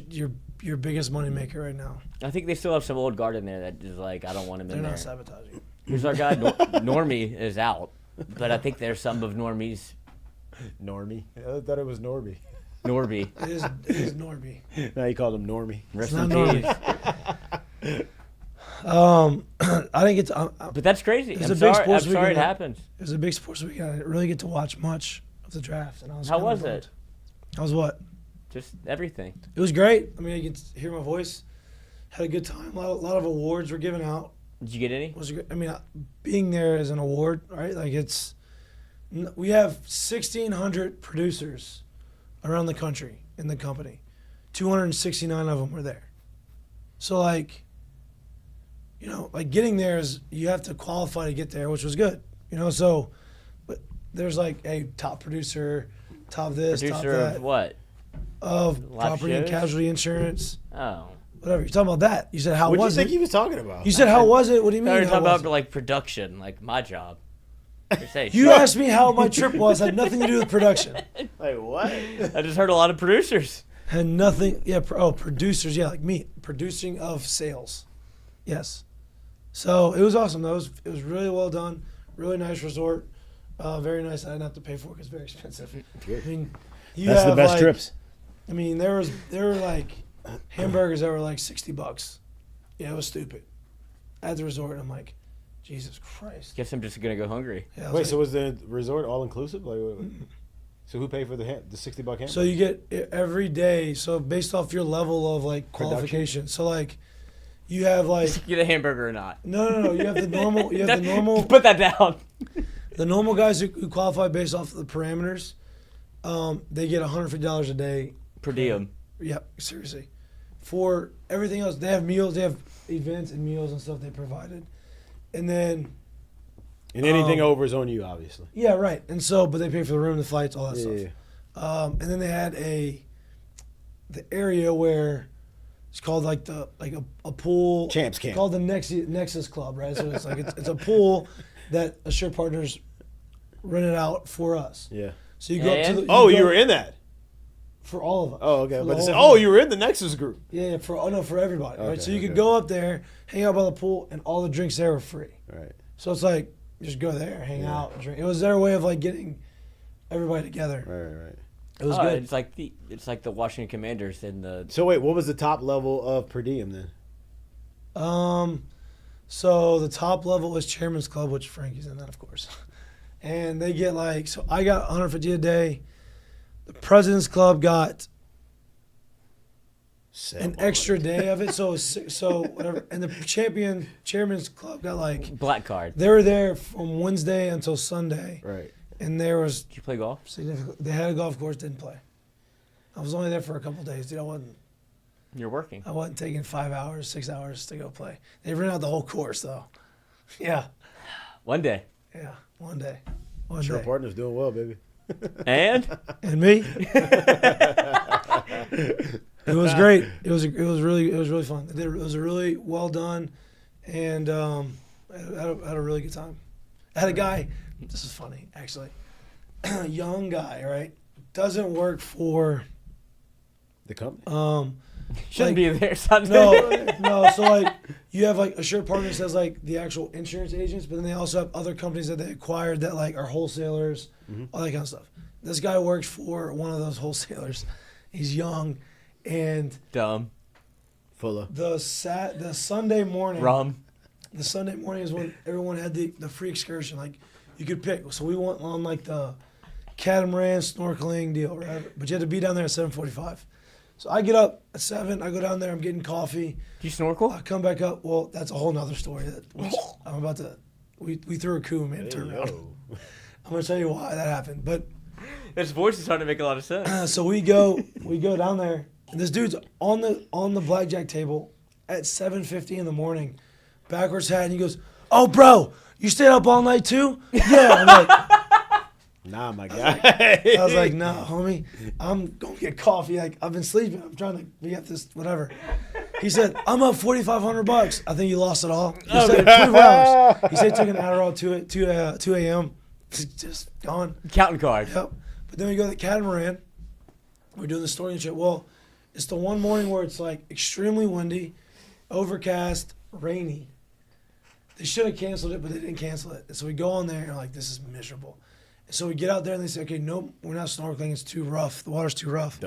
Speaker 7: your biggest money maker right now.
Speaker 8: bit. I think they still have some old guard in there that is like, I don't want him
Speaker 7: They're
Speaker 8: in there.
Speaker 7: not sabotaging.
Speaker 8: Here's our guy, Normie is out, but I think there's some of Normie's.
Speaker 9: Normie. I thought it was Norby.
Speaker 8: Norby.
Speaker 7: It is Norby.
Speaker 9: No, he called him Normie.
Speaker 8: Rest
Speaker 7: It's
Speaker 8: in
Speaker 7: not
Speaker 8: peace.
Speaker 7: I didn't get to.
Speaker 8: But that's crazy.
Speaker 7: It's
Speaker 8: I'm
Speaker 7: a big
Speaker 8: sorry,
Speaker 7: sports
Speaker 8: I'm sorry it
Speaker 7: weekend.
Speaker 8: happens.
Speaker 7: It was a big sports weekend. I didn't really get to watch much of the draft. And I was
Speaker 8: How
Speaker 7: kinda
Speaker 8: was
Speaker 7: bummed.
Speaker 8: it?
Speaker 7: How was what?
Speaker 8: Just everything.
Speaker 7: It was great. I mean, you could hear my voice. Had a good time. A lot of awards were given out.
Speaker 8: Did you get any?
Speaker 7: It was great. I mean, being there is an award, right? Like we have 1,600 producers around the country in the company. 269 of them were there. So like, you know, like getting there is you have to qualify to get there, which was good. You know, so but there's like a top producer, top this, top
Speaker 8: Producer
Speaker 7: that,
Speaker 8: of what?
Speaker 7: of
Speaker 8: Live
Speaker 7: property and
Speaker 8: shows?
Speaker 7: casualty insurance,
Speaker 8: Oh.
Speaker 7: whatever. You're talking about that. You said how
Speaker 9: What do you
Speaker 7: was
Speaker 9: think
Speaker 7: it?
Speaker 9: he was talking about?
Speaker 7: You said how was it? What do you
Speaker 8: I
Speaker 7: mean?
Speaker 8: was
Speaker 7: How
Speaker 8: talking
Speaker 7: was
Speaker 8: about
Speaker 7: it?
Speaker 8: like production, like my job. You're saying,
Speaker 7: You asked me how my trip was. Had nothing to do with production.
Speaker 9: Like what?
Speaker 8: I just heard a lot of producers.
Speaker 7: Had nothing. Yeah. Producers. Yeah, like me. Producing of sales. Yes. So it was awesome. It was really well done. Really nice resort. Very nice. I didn't have to pay for it because it's very expensive. I mean,
Speaker 9: That's the best trips.
Speaker 7: I mean, there were like hamburgers that were like $60. Yeah, it was stupid. At the resort, I'm like, Jesus Christ.
Speaker 8: Guess I'm just gonna go hungry.
Speaker 7: Yeah, I was
Speaker 9: Wait,
Speaker 7: like-
Speaker 9: so was the resort all inclusive? Like, wait. So who paid for the $60 hamburger?
Speaker 7: So you get every day. So based off your level of like qualification. So like, you have like
Speaker 8: Get a hamburger or not?
Speaker 7: no. You have the normal. You have the normal.
Speaker 8: Put that down.
Speaker 7: The normal guys who qualify based off the parameters, they get $150 a day.
Speaker 8: Per diem.
Speaker 7: Yep, seriously. For everything else, they have meals. They have events and meals and stuff they provided, and then
Speaker 9: and anything over is on you, obviously.
Speaker 7: yeah, right. And so, but they pay for the room, the flights, all that
Speaker 9: Yeah.
Speaker 7: stuff. And then they had the area where it's called like a pool.
Speaker 9: Champs camp.
Speaker 7: Called the Nexus Club, right? So it's like it's a pool that Assured Partners rented out for us.
Speaker 9: Yeah.
Speaker 7: So you go up to
Speaker 8: And?
Speaker 7: the.
Speaker 9: You were in that.
Speaker 7: For all of us.
Speaker 9: Oh, okay.
Speaker 7: For the
Speaker 9: But
Speaker 7: whole
Speaker 9: you were in the Nexus group.
Speaker 7: Yeah, for everybody, right?
Speaker 9: Okay,
Speaker 7: So you could
Speaker 9: okay.
Speaker 7: go up there, hang out by the pool, and all the drinks there were free.
Speaker 9: Right.
Speaker 7: So it's like just go there, hang out, drink. It was their way of like getting everybody together.
Speaker 9: Right.
Speaker 7: It was good.
Speaker 8: It's like the Washington Commanders in the.
Speaker 9: So wait, what was the top level of per diem then?
Speaker 7: So the top level was Chairman's Club, which Frankie's in that, of course. And they get like, so I got 150 a day. The President's Club got an extra day of it, so whatever. And the Chairman's Club got like
Speaker 8: Black card.
Speaker 7: they were there from Wednesday until Sunday,
Speaker 9: Right.
Speaker 7: and there was
Speaker 8: Did you play golf?
Speaker 7: significant. They had a golf course, didn't play. I was only there for a couple days, dude.
Speaker 8: You're working.
Speaker 7: I wasn't taking 5 hours, 6 hours to go play. They ran out the whole course though. Yeah,
Speaker 8: One day.
Speaker 7: yeah, one day,
Speaker 9: Sure, partner's doing well, baby.
Speaker 8: And
Speaker 7: and me. It was great. It was really fun. It was a really well done, and I had a really good time. I had a guy. This is funny, actually. Young guy, right? Doesn't work for.
Speaker 9: The company.
Speaker 8: shouldn't
Speaker 7: Like-
Speaker 8: be there Sunday.
Speaker 7: No. So like, you have like Assured Partners has like the actual insurance agents, but then they also have other companies that they acquired that like are wholesalers, all that kind of stuff. This guy works for one of those wholesalers. He's young, and
Speaker 8: Dumb.
Speaker 9: Full of.
Speaker 7: the Sunday morning.
Speaker 8: Rum.
Speaker 7: The Sunday morning is when everyone had the free excursion. Like, you could pick. So we went on like the catamaran, snorkeling deal, right? But you had to be down there at 7:45. So I get up at 7. I go down there. I'm getting coffee.
Speaker 8: Do you snorkel?
Speaker 7: I come back up. Well, that's a whole nother story. Which I'm about to. We threw a coup and made it turn around. I'm gonna tell you why that happened. But
Speaker 8: His voice is starting to make a lot of sense.
Speaker 7: so we go down there, and this dude's on the blackjack table at 7:50 in the morning, backwards hat, and he goes, "Oh, bro, you stayed up all night too?" Yeah. I'm like,
Speaker 9: Nah, my guy.
Speaker 7: I was like, "Nah, homie, I'm gonna get coffee. Like I've been sleeping. I'm trying to get this whatever." He said, "I'm up $4,500. I think you lost it all." He said 24 hours. He said he took an Adderall 2 a.m. Just gone.
Speaker 8: Counting card.
Speaker 7: Yep. But then we go to the catamaran. We're doing the story and shit. Well, it's the one morning where it's like extremely windy, overcast, rainy. They should have canceled it, but they didn't cancel it. And so we go on there and we're like, this is miserable. And so we get out there and they say, okay, nope, we're not snorkeling. It's too rough. The water's too rough.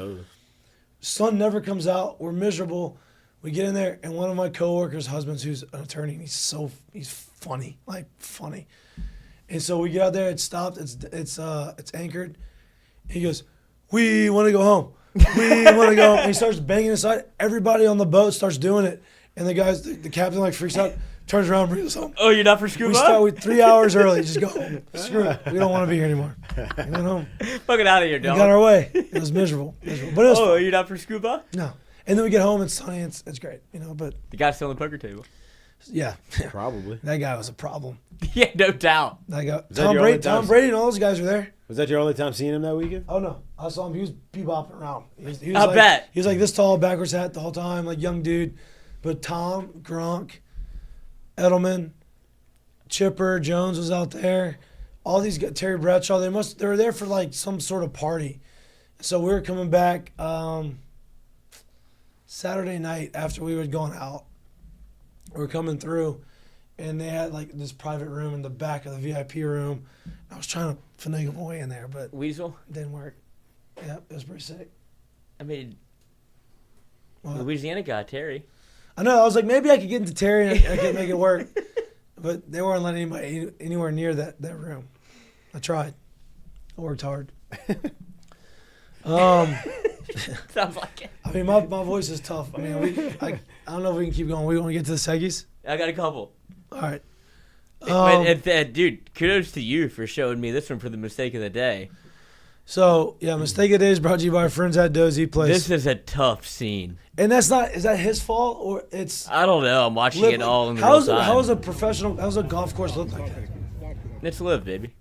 Speaker 7: Sun never comes out. We're miserable. We get in there, and one of my coworkers' husbands, who's an attorney, and he's funny, like funny. And so we get out there. It's stopped. It's anchored. He goes, "We want to go home. We want to go home." And he starts banging inside. Everybody on the boat starts doing it, and the captain like freaks out, turns around, and brings us home.
Speaker 8: Oh, you're not for scuba?
Speaker 7: We start 3 hours early. Just go home. Screw it. We don't want to be here anymore. We went home.
Speaker 8: Fucking out of here,
Speaker 7: We
Speaker 8: dog.
Speaker 7: got our way. It was miserable. But it was
Speaker 8: Oh,
Speaker 7: fun.
Speaker 8: you're not for scuba?
Speaker 7: No. And then we get home. It's sunny. It's great. But
Speaker 8: The guy's still on the poker table.
Speaker 7: yeah,
Speaker 9: Probably.
Speaker 7: that guy was a problem.
Speaker 8: Yeah, no doubt.
Speaker 7: That guy,
Speaker 9: that your only time?
Speaker 7: Tom Brady and all those guys were there.
Speaker 9: Was that your only time seeing him that weekend?
Speaker 7: Oh no, I saw him. He was bebopping around. He was
Speaker 8: I bet.
Speaker 7: He was like this tall, backwards hat the whole time, like young dude. But Tom, Gronk, Edelman, Chipper, Jones was out there. All these guys, Terry Bradshaw, they were there for like some sort of party. So we were coming back Saturday night after we had gone out. We were coming through, and they had like this private room in the back of the VIP room. I was trying to finagle my way in there, but
Speaker 8: Weasel?
Speaker 7: it didn't work. Yep, it was pretty sick.
Speaker 8: I mean,
Speaker 7: What?
Speaker 8: Louisiana guy, Terry.
Speaker 7: I know. I was like, maybe I could get into Terry and I could make it work, but they weren't letting anybody anywhere near that room. I tried. I worked hard.
Speaker 8: Sounds like it.
Speaker 7: I mean, my voice is tough. I mean, I don't know if we can keep going. We want to get to the Seggies?
Speaker 8: I got a couple.
Speaker 7: All right.
Speaker 8: Dude, kudos to you for showing me this one for the mistake of the day.
Speaker 7: So, yeah, Mistake of the Day is brought to you by our friends at Dozy Place.
Speaker 8: This is a tough scene.
Speaker 7: And is that his fault or it's...
Speaker 8: I don't know. I'm watching it all in real time.
Speaker 7: How's a golf course look like that?
Speaker 8: It's live, baby.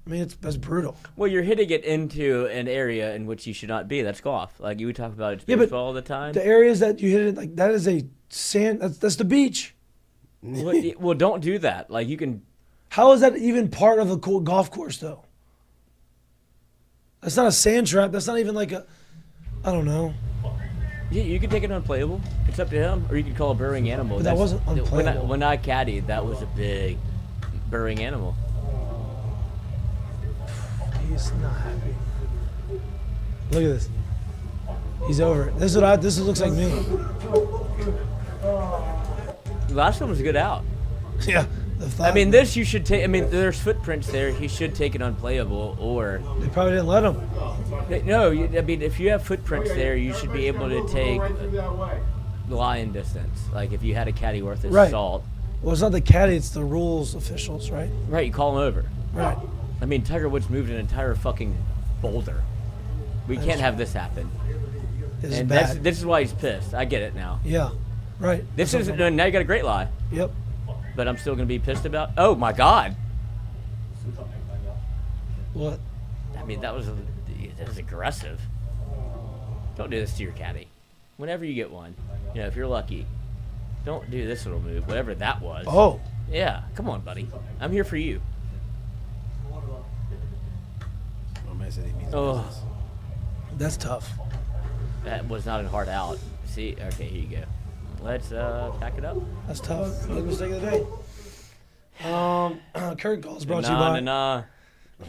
Speaker 7: I mean, that's brutal.
Speaker 8: Well, you're hitting it into an area in which you should not be. That's golf. Like you would talk about it's
Speaker 7: Yeah, but
Speaker 8: baseball all the time.
Speaker 7: The areas that you hit it, like that is a sand, that's the beach.
Speaker 8: Well, don't do that. Like you can.
Speaker 7: How is that even part of a cool golf course, though? That's not a sand trap. That's not even like a, I don't know.
Speaker 8: Yeah, you can take it unplayable. It's up to him, or you can call a burrowing animal.
Speaker 7: But that wasn't unplayable.
Speaker 8: When I caddied, that was a big burrowing animal.
Speaker 7: He's not happy. Look at this. He's over it. This looks like me.
Speaker 8: The last one was a good out.
Speaker 7: Yeah.
Speaker 8: I mean, this you should take. I mean, there's footprints there. He should take it unplayable, or
Speaker 7: They probably didn't let him.
Speaker 8: no. I mean, if you have footprints there, you should be able to take line distance. Like if you had a caddy worth of
Speaker 7: Right.
Speaker 8: salt.
Speaker 7: Well, it's not the caddy. It's the rules officials, right?
Speaker 8: Right, you call him over.
Speaker 7: Right.
Speaker 8: I mean, Tiger Woods moved an entire fucking boulder. We can't have this happen.
Speaker 7: This is
Speaker 8: And
Speaker 7: bad.
Speaker 8: this is why he's pissed. I get it now.
Speaker 7: Yeah. Right.
Speaker 8: This is now you got a great lie,
Speaker 7: Yep.
Speaker 8: but I'm still gonna be pissed about. Oh my God!
Speaker 7: What?
Speaker 8: I mean, that was aggressive. Don't do this to your caddy. Whenever you get one, if you're lucky, don't do this little move. Whatever that was.
Speaker 7: Oh.
Speaker 8: Yeah, come on, buddy. I'm here for you.
Speaker 9: Oh, man said he means
Speaker 8: Oh.
Speaker 9: business.
Speaker 7: That's tough.
Speaker 8: That was not a hard out. See? Okay, here you go. Let's pack it up.
Speaker 7: That's tough. Make mistake of the day. Curtain calls brought to you by.
Speaker 8: Nah.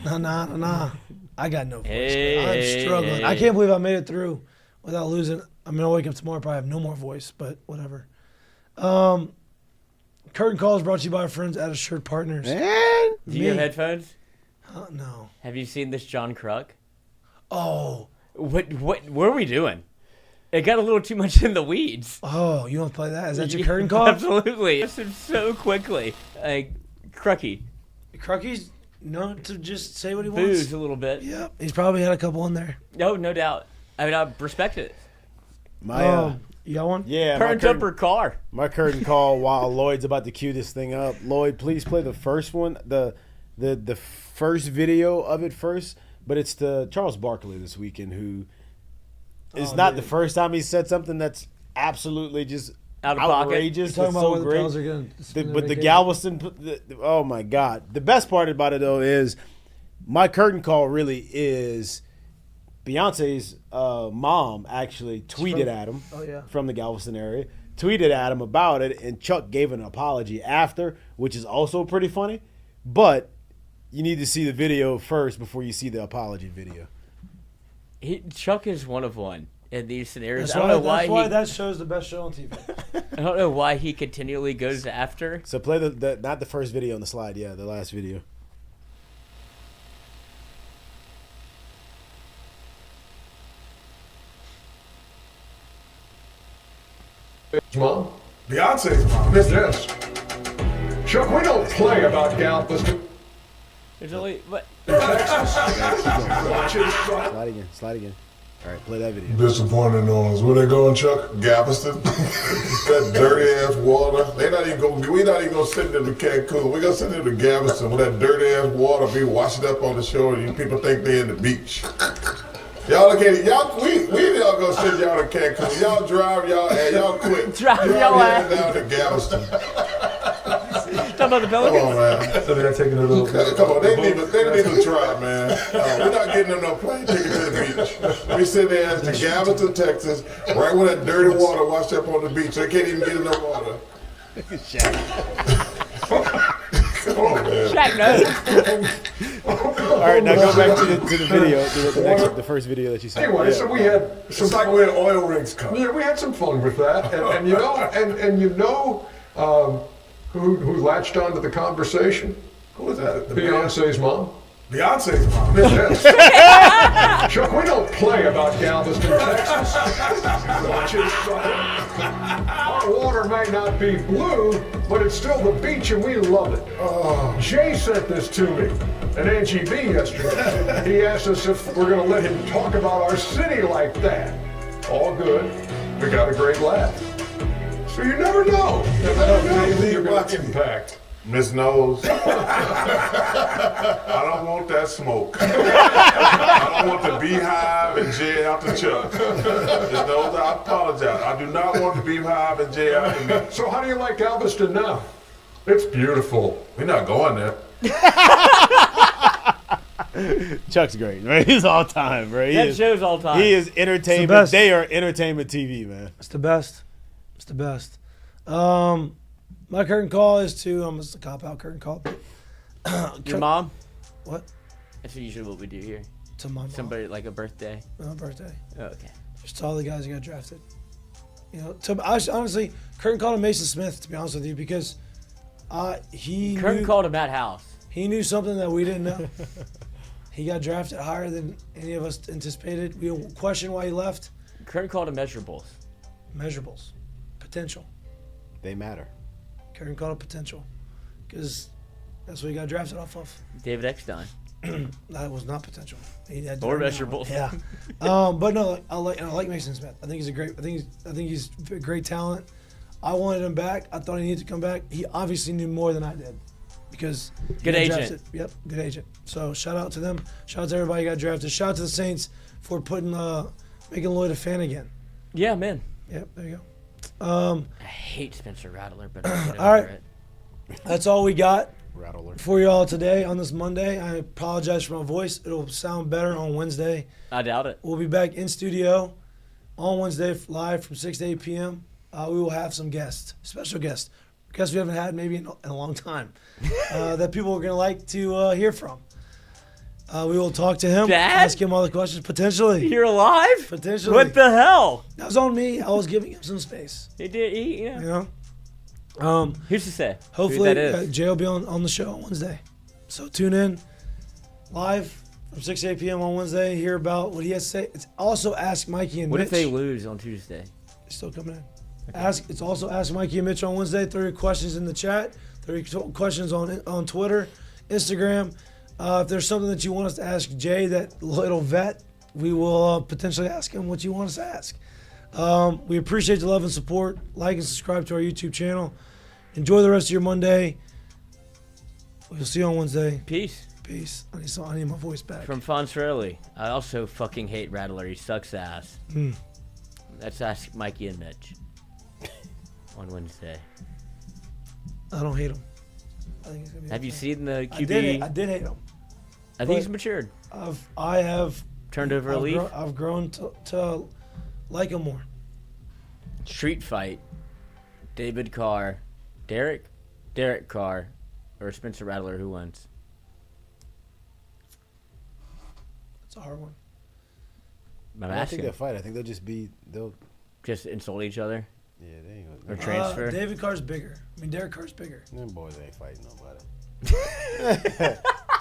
Speaker 7: Nah. I got no voice.
Speaker 8: Hey.
Speaker 7: I'm struggling. I can't believe I made it through without losing. I'm gonna wake up tomorrow, probably have no more voice, but whatever. Curtain calls brought to you by our friends at Assured Partners.
Speaker 9: Man.
Speaker 8: Do you have headphones?
Speaker 7: No.
Speaker 8: Have you seen this John Kruk?
Speaker 7: Oh.
Speaker 8: What are we doing? It got a little too much in the weeds.
Speaker 7: Oh, you want to play that? Is that your curtain call?
Speaker 8: Absolutely. It's so quickly. Crucky.
Speaker 7: Crucky's known to just say what he wants.
Speaker 8: Booze a little bit.
Speaker 7: Yep. He's probably had a couple in there.
Speaker 8: No doubt. I mean, I respect it.
Speaker 7: You got one?
Speaker 9: Yeah.
Speaker 8: Turned up her car.
Speaker 9: My curtain call while Lloyd's about to cue this thing up. Lloyd, please play the first one, the first video of it first. But it's the Charles Barkley this weekend who is not the first time he said something that's absolutely just
Speaker 8: out of
Speaker 9: outrageous.
Speaker 7: Talking
Speaker 9: That's
Speaker 7: about
Speaker 9: so
Speaker 7: what
Speaker 9: great.
Speaker 7: The Pels are gonna
Speaker 9: But the Galveston, oh my God! The best part about it though is my curtain call really is Beyonce's mom actually tweeted at him from the Galveston area, tweeted at him about it, and Chuck gave an apology after, which is also pretty funny. But you need to see the video first before you see the apology video.
Speaker 8: Chuck is one of one in these scenarios.
Speaker 7: That's
Speaker 8: I don't know why.
Speaker 7: That's why that show's the best show on TV.
Speaker 8: I don't know why he continually goes after.
Speaker 9: So play the not the first video on the slide, yeah, the last video.
Speaker 10: Mom? Beyonce's mom. Yes. Chuck, we don't play about Galveston.
Speaker 8: There's only what?
Speaker 10: Watch it.
Speaker 9: Slide again. All right, play that video.
Speaker 3: Disappointing noise. Where they going, Chuck? Galveston. That dirty ass water. We're not even gonna send them to Cancun. We're gonna send them to Galveston where that dirty ass water be washing up on the shore and you people think they're in the beach. Y'all can't. We all gonna send y'all to Cancun. Y'all drive y'all quit.
Speaker 8: Drive y'all ass
Speaker 3: down to Galveston.
Speaker 8: Talking about the Pelicans?
Speaker 3: Come on, man.
Speaker 10: So they're taking a little.
Speaker 3: Come on, they need to try, man. We're not getting them no plane ticket to the beach. We send their ass to Galveston, Texas, right where that dirty water washed up on the beach. They can't even get in no water. Come on, man.
Speaker 8: Shaq knows.
Speaker 9: All right, now go back to the video, the first video that you saw.
Speaker 10: Anyway, so we had some.
Speaker 3: It's like where oil rigs come.
Speaker 10: Yeah, we had some fun with that, and you know, who latched onto the conversation?
Speaker 3: Who was that?
Speaker 10: Beyonce's mom.
Speaker 3: Beyonce's mom.
Speaker 10: Yes. Chuck, we don't play about Galveston, Texas. Watch it. Our water may not be blue, but it's still the beach and we love it. Jay sent this to me and Angie B yesterday. He asked us if we're going to let him talk about our city like that. All good. We got a great laugh. So you never know. You never know who you're going to impact.
Speaker 3: Miss Nose. I don't want that smoke. I don't want the beehive and Jay after Chuck. Miss Nose, I apologize. I do not want the beehive and Jay after me.
Speaker 10: So how do you like Galveston now? It's beautiful.
Speaker 3: We're not going there.
Speaker 9: Chuck's great, right? He's all time, right?
Speaker 8: That show's all time.
Speaker 9: He is entertainment. They are entertainment TV, man.
Speaker 7: It's the best. It's the best. My curtain call is to almost a cop-out curtain call.
Speaker 8: Your mom?
Speaker 7: What?
Speaker 8: That's usually what we do here.
Speaker 7: To my mom.
Speaker 8: Somebody like a birthday.
Speaker 7: My birthday.
Speaker 8: Oh, okay.
Speaker 7: Just to all the guys who got drafted. You know, honestly, curtain call to Mason Smith, to be honest with you, because he
Speaker 8: curtain call to Matt House.
Speaker 7: He knew something that we didn't know. He got drafted higher than any of us anticipated. We don't question why he left.
Speaker 8: Curtain call to measurables.
Speaker 7: Measurables. Potential.
Speaker 9: They matter.
Speaker 7: Curtain call to potential. Because that's what he got drafted off of.
Speaker 8: David Eckstein.
Speaker 7: That was not potential. He had
Speaker 8: or measurables.
Speaker 7: Yeah. But no, I like Mason Smith. I think he's a great talent. I wanted him back. I thought he needed to come back. He obviously knew more than I did. Because
Speaker 8: good agent.
Speaker 7: Drafted. Yep, good agent. So shout out to them. Shout out to everybody who got drafted. Shout out to the Saints for making Lloyd a fan again.
Speaker 8: Yeah, man.
Speaker 7: Yep, there you go.
Speaker 8: I hate Spencer Rattler, but I'll get
Speaker 7: all right.
Speaker 8: over it.
Speaker 7: That's all we got
Speaker 9: Rattler.
Speaker 7: for y'all today on this Monday. I apologize for my voice. It'll sound better on Wednesday.
Speaker 8: I doubt it.
Speaker 7: We'll be back in studio on Wednesday live from 6 to 8 p.m. We will have some guests, special guests we haven't had maybe in a long time, that people are going to like to hear from. We will talk to him,
Speaker 8: Dad?
Speaker 7: ask him all the questions, potentially.
Speaker 8: You're alive?
Speaker 7: Potentially.
Speaker 8: What the hell?
Speaker 7: That was on me. I was giving him some space.
Speaker 8: He did. Yeah.
Speaker 7: You know?
Speaker 8: Who's to say?
Speaker 7: Hopefully,
Speaker 8: who that is?
Speaker 7: Jay will be on the show on Wednesday. So tune in. live from 6 to 8 p.m. on Wednesday. Hear about what he has to say. It's also Ask Mikey and
Speaker 8: What
Speaker 7: Mitch.
Speaker 8: if they lose on Tuesday?
Speaker 7: Still coming in. It's also Ask Mikey and Mitch on Wednesday. 30 questions in the chat. 30 questions on Twitter, Instagram. If there's something that you want us to ask Jay, that little vet, we will potentially ask him what you want us to ask. We appreciate the love and support. Like and subscribe to our YouTube channel. Enjoy the rest of your Monday. We'll see you on Wednesday.
Speaker 8: Peace.
Speaker 7: Peace. I need my voice back.
Speaker 8: From Fonzarelli. I also fucking hate Rattler. He sucks ass. Let's ask Mikey and Mitch on Wednesday.
Speaker 7: I don't hate him. I think he's gonna be
Speaker 8: Have you
Speaker 7: okay.
Speaker 8: seen the QB?
Speaker 7: I did hate him.
Speaker 8: I think he's matured.
Speaker 7: I have
Speaker 8: Turned over a leaf.
Speaker 7: I've grown to like him more.
Speaker 8: Street fight. David Carr. Derek Carr. Or Spencer Rattler. Who wins?
Speaker 7: It's a hard one.
Speaker 8: I'm
Speaker 9: I don't think
Speaker 8: asking.
Speaker 9: they'll fight. I think they'll
Speaker 8: Just insult each other?
Speaker 9: yeah, they ain't gonna.
Speaker 8: Or transfer?
Speaker 7: David Carr's bigger. I mean, Derek Carr's bigger.
Speaker 9: Them boys ain't fighting nobody.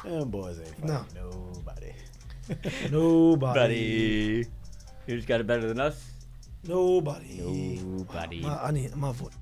Speaker 9: Them boys ain't fighting nobody.
Speaker 7: Nobody.
Speaker 8: Buddy. You just got it better than us?
Speaker 7: Nobody.
Speaker 8: Nobody.
Speaker 7: I need my voice.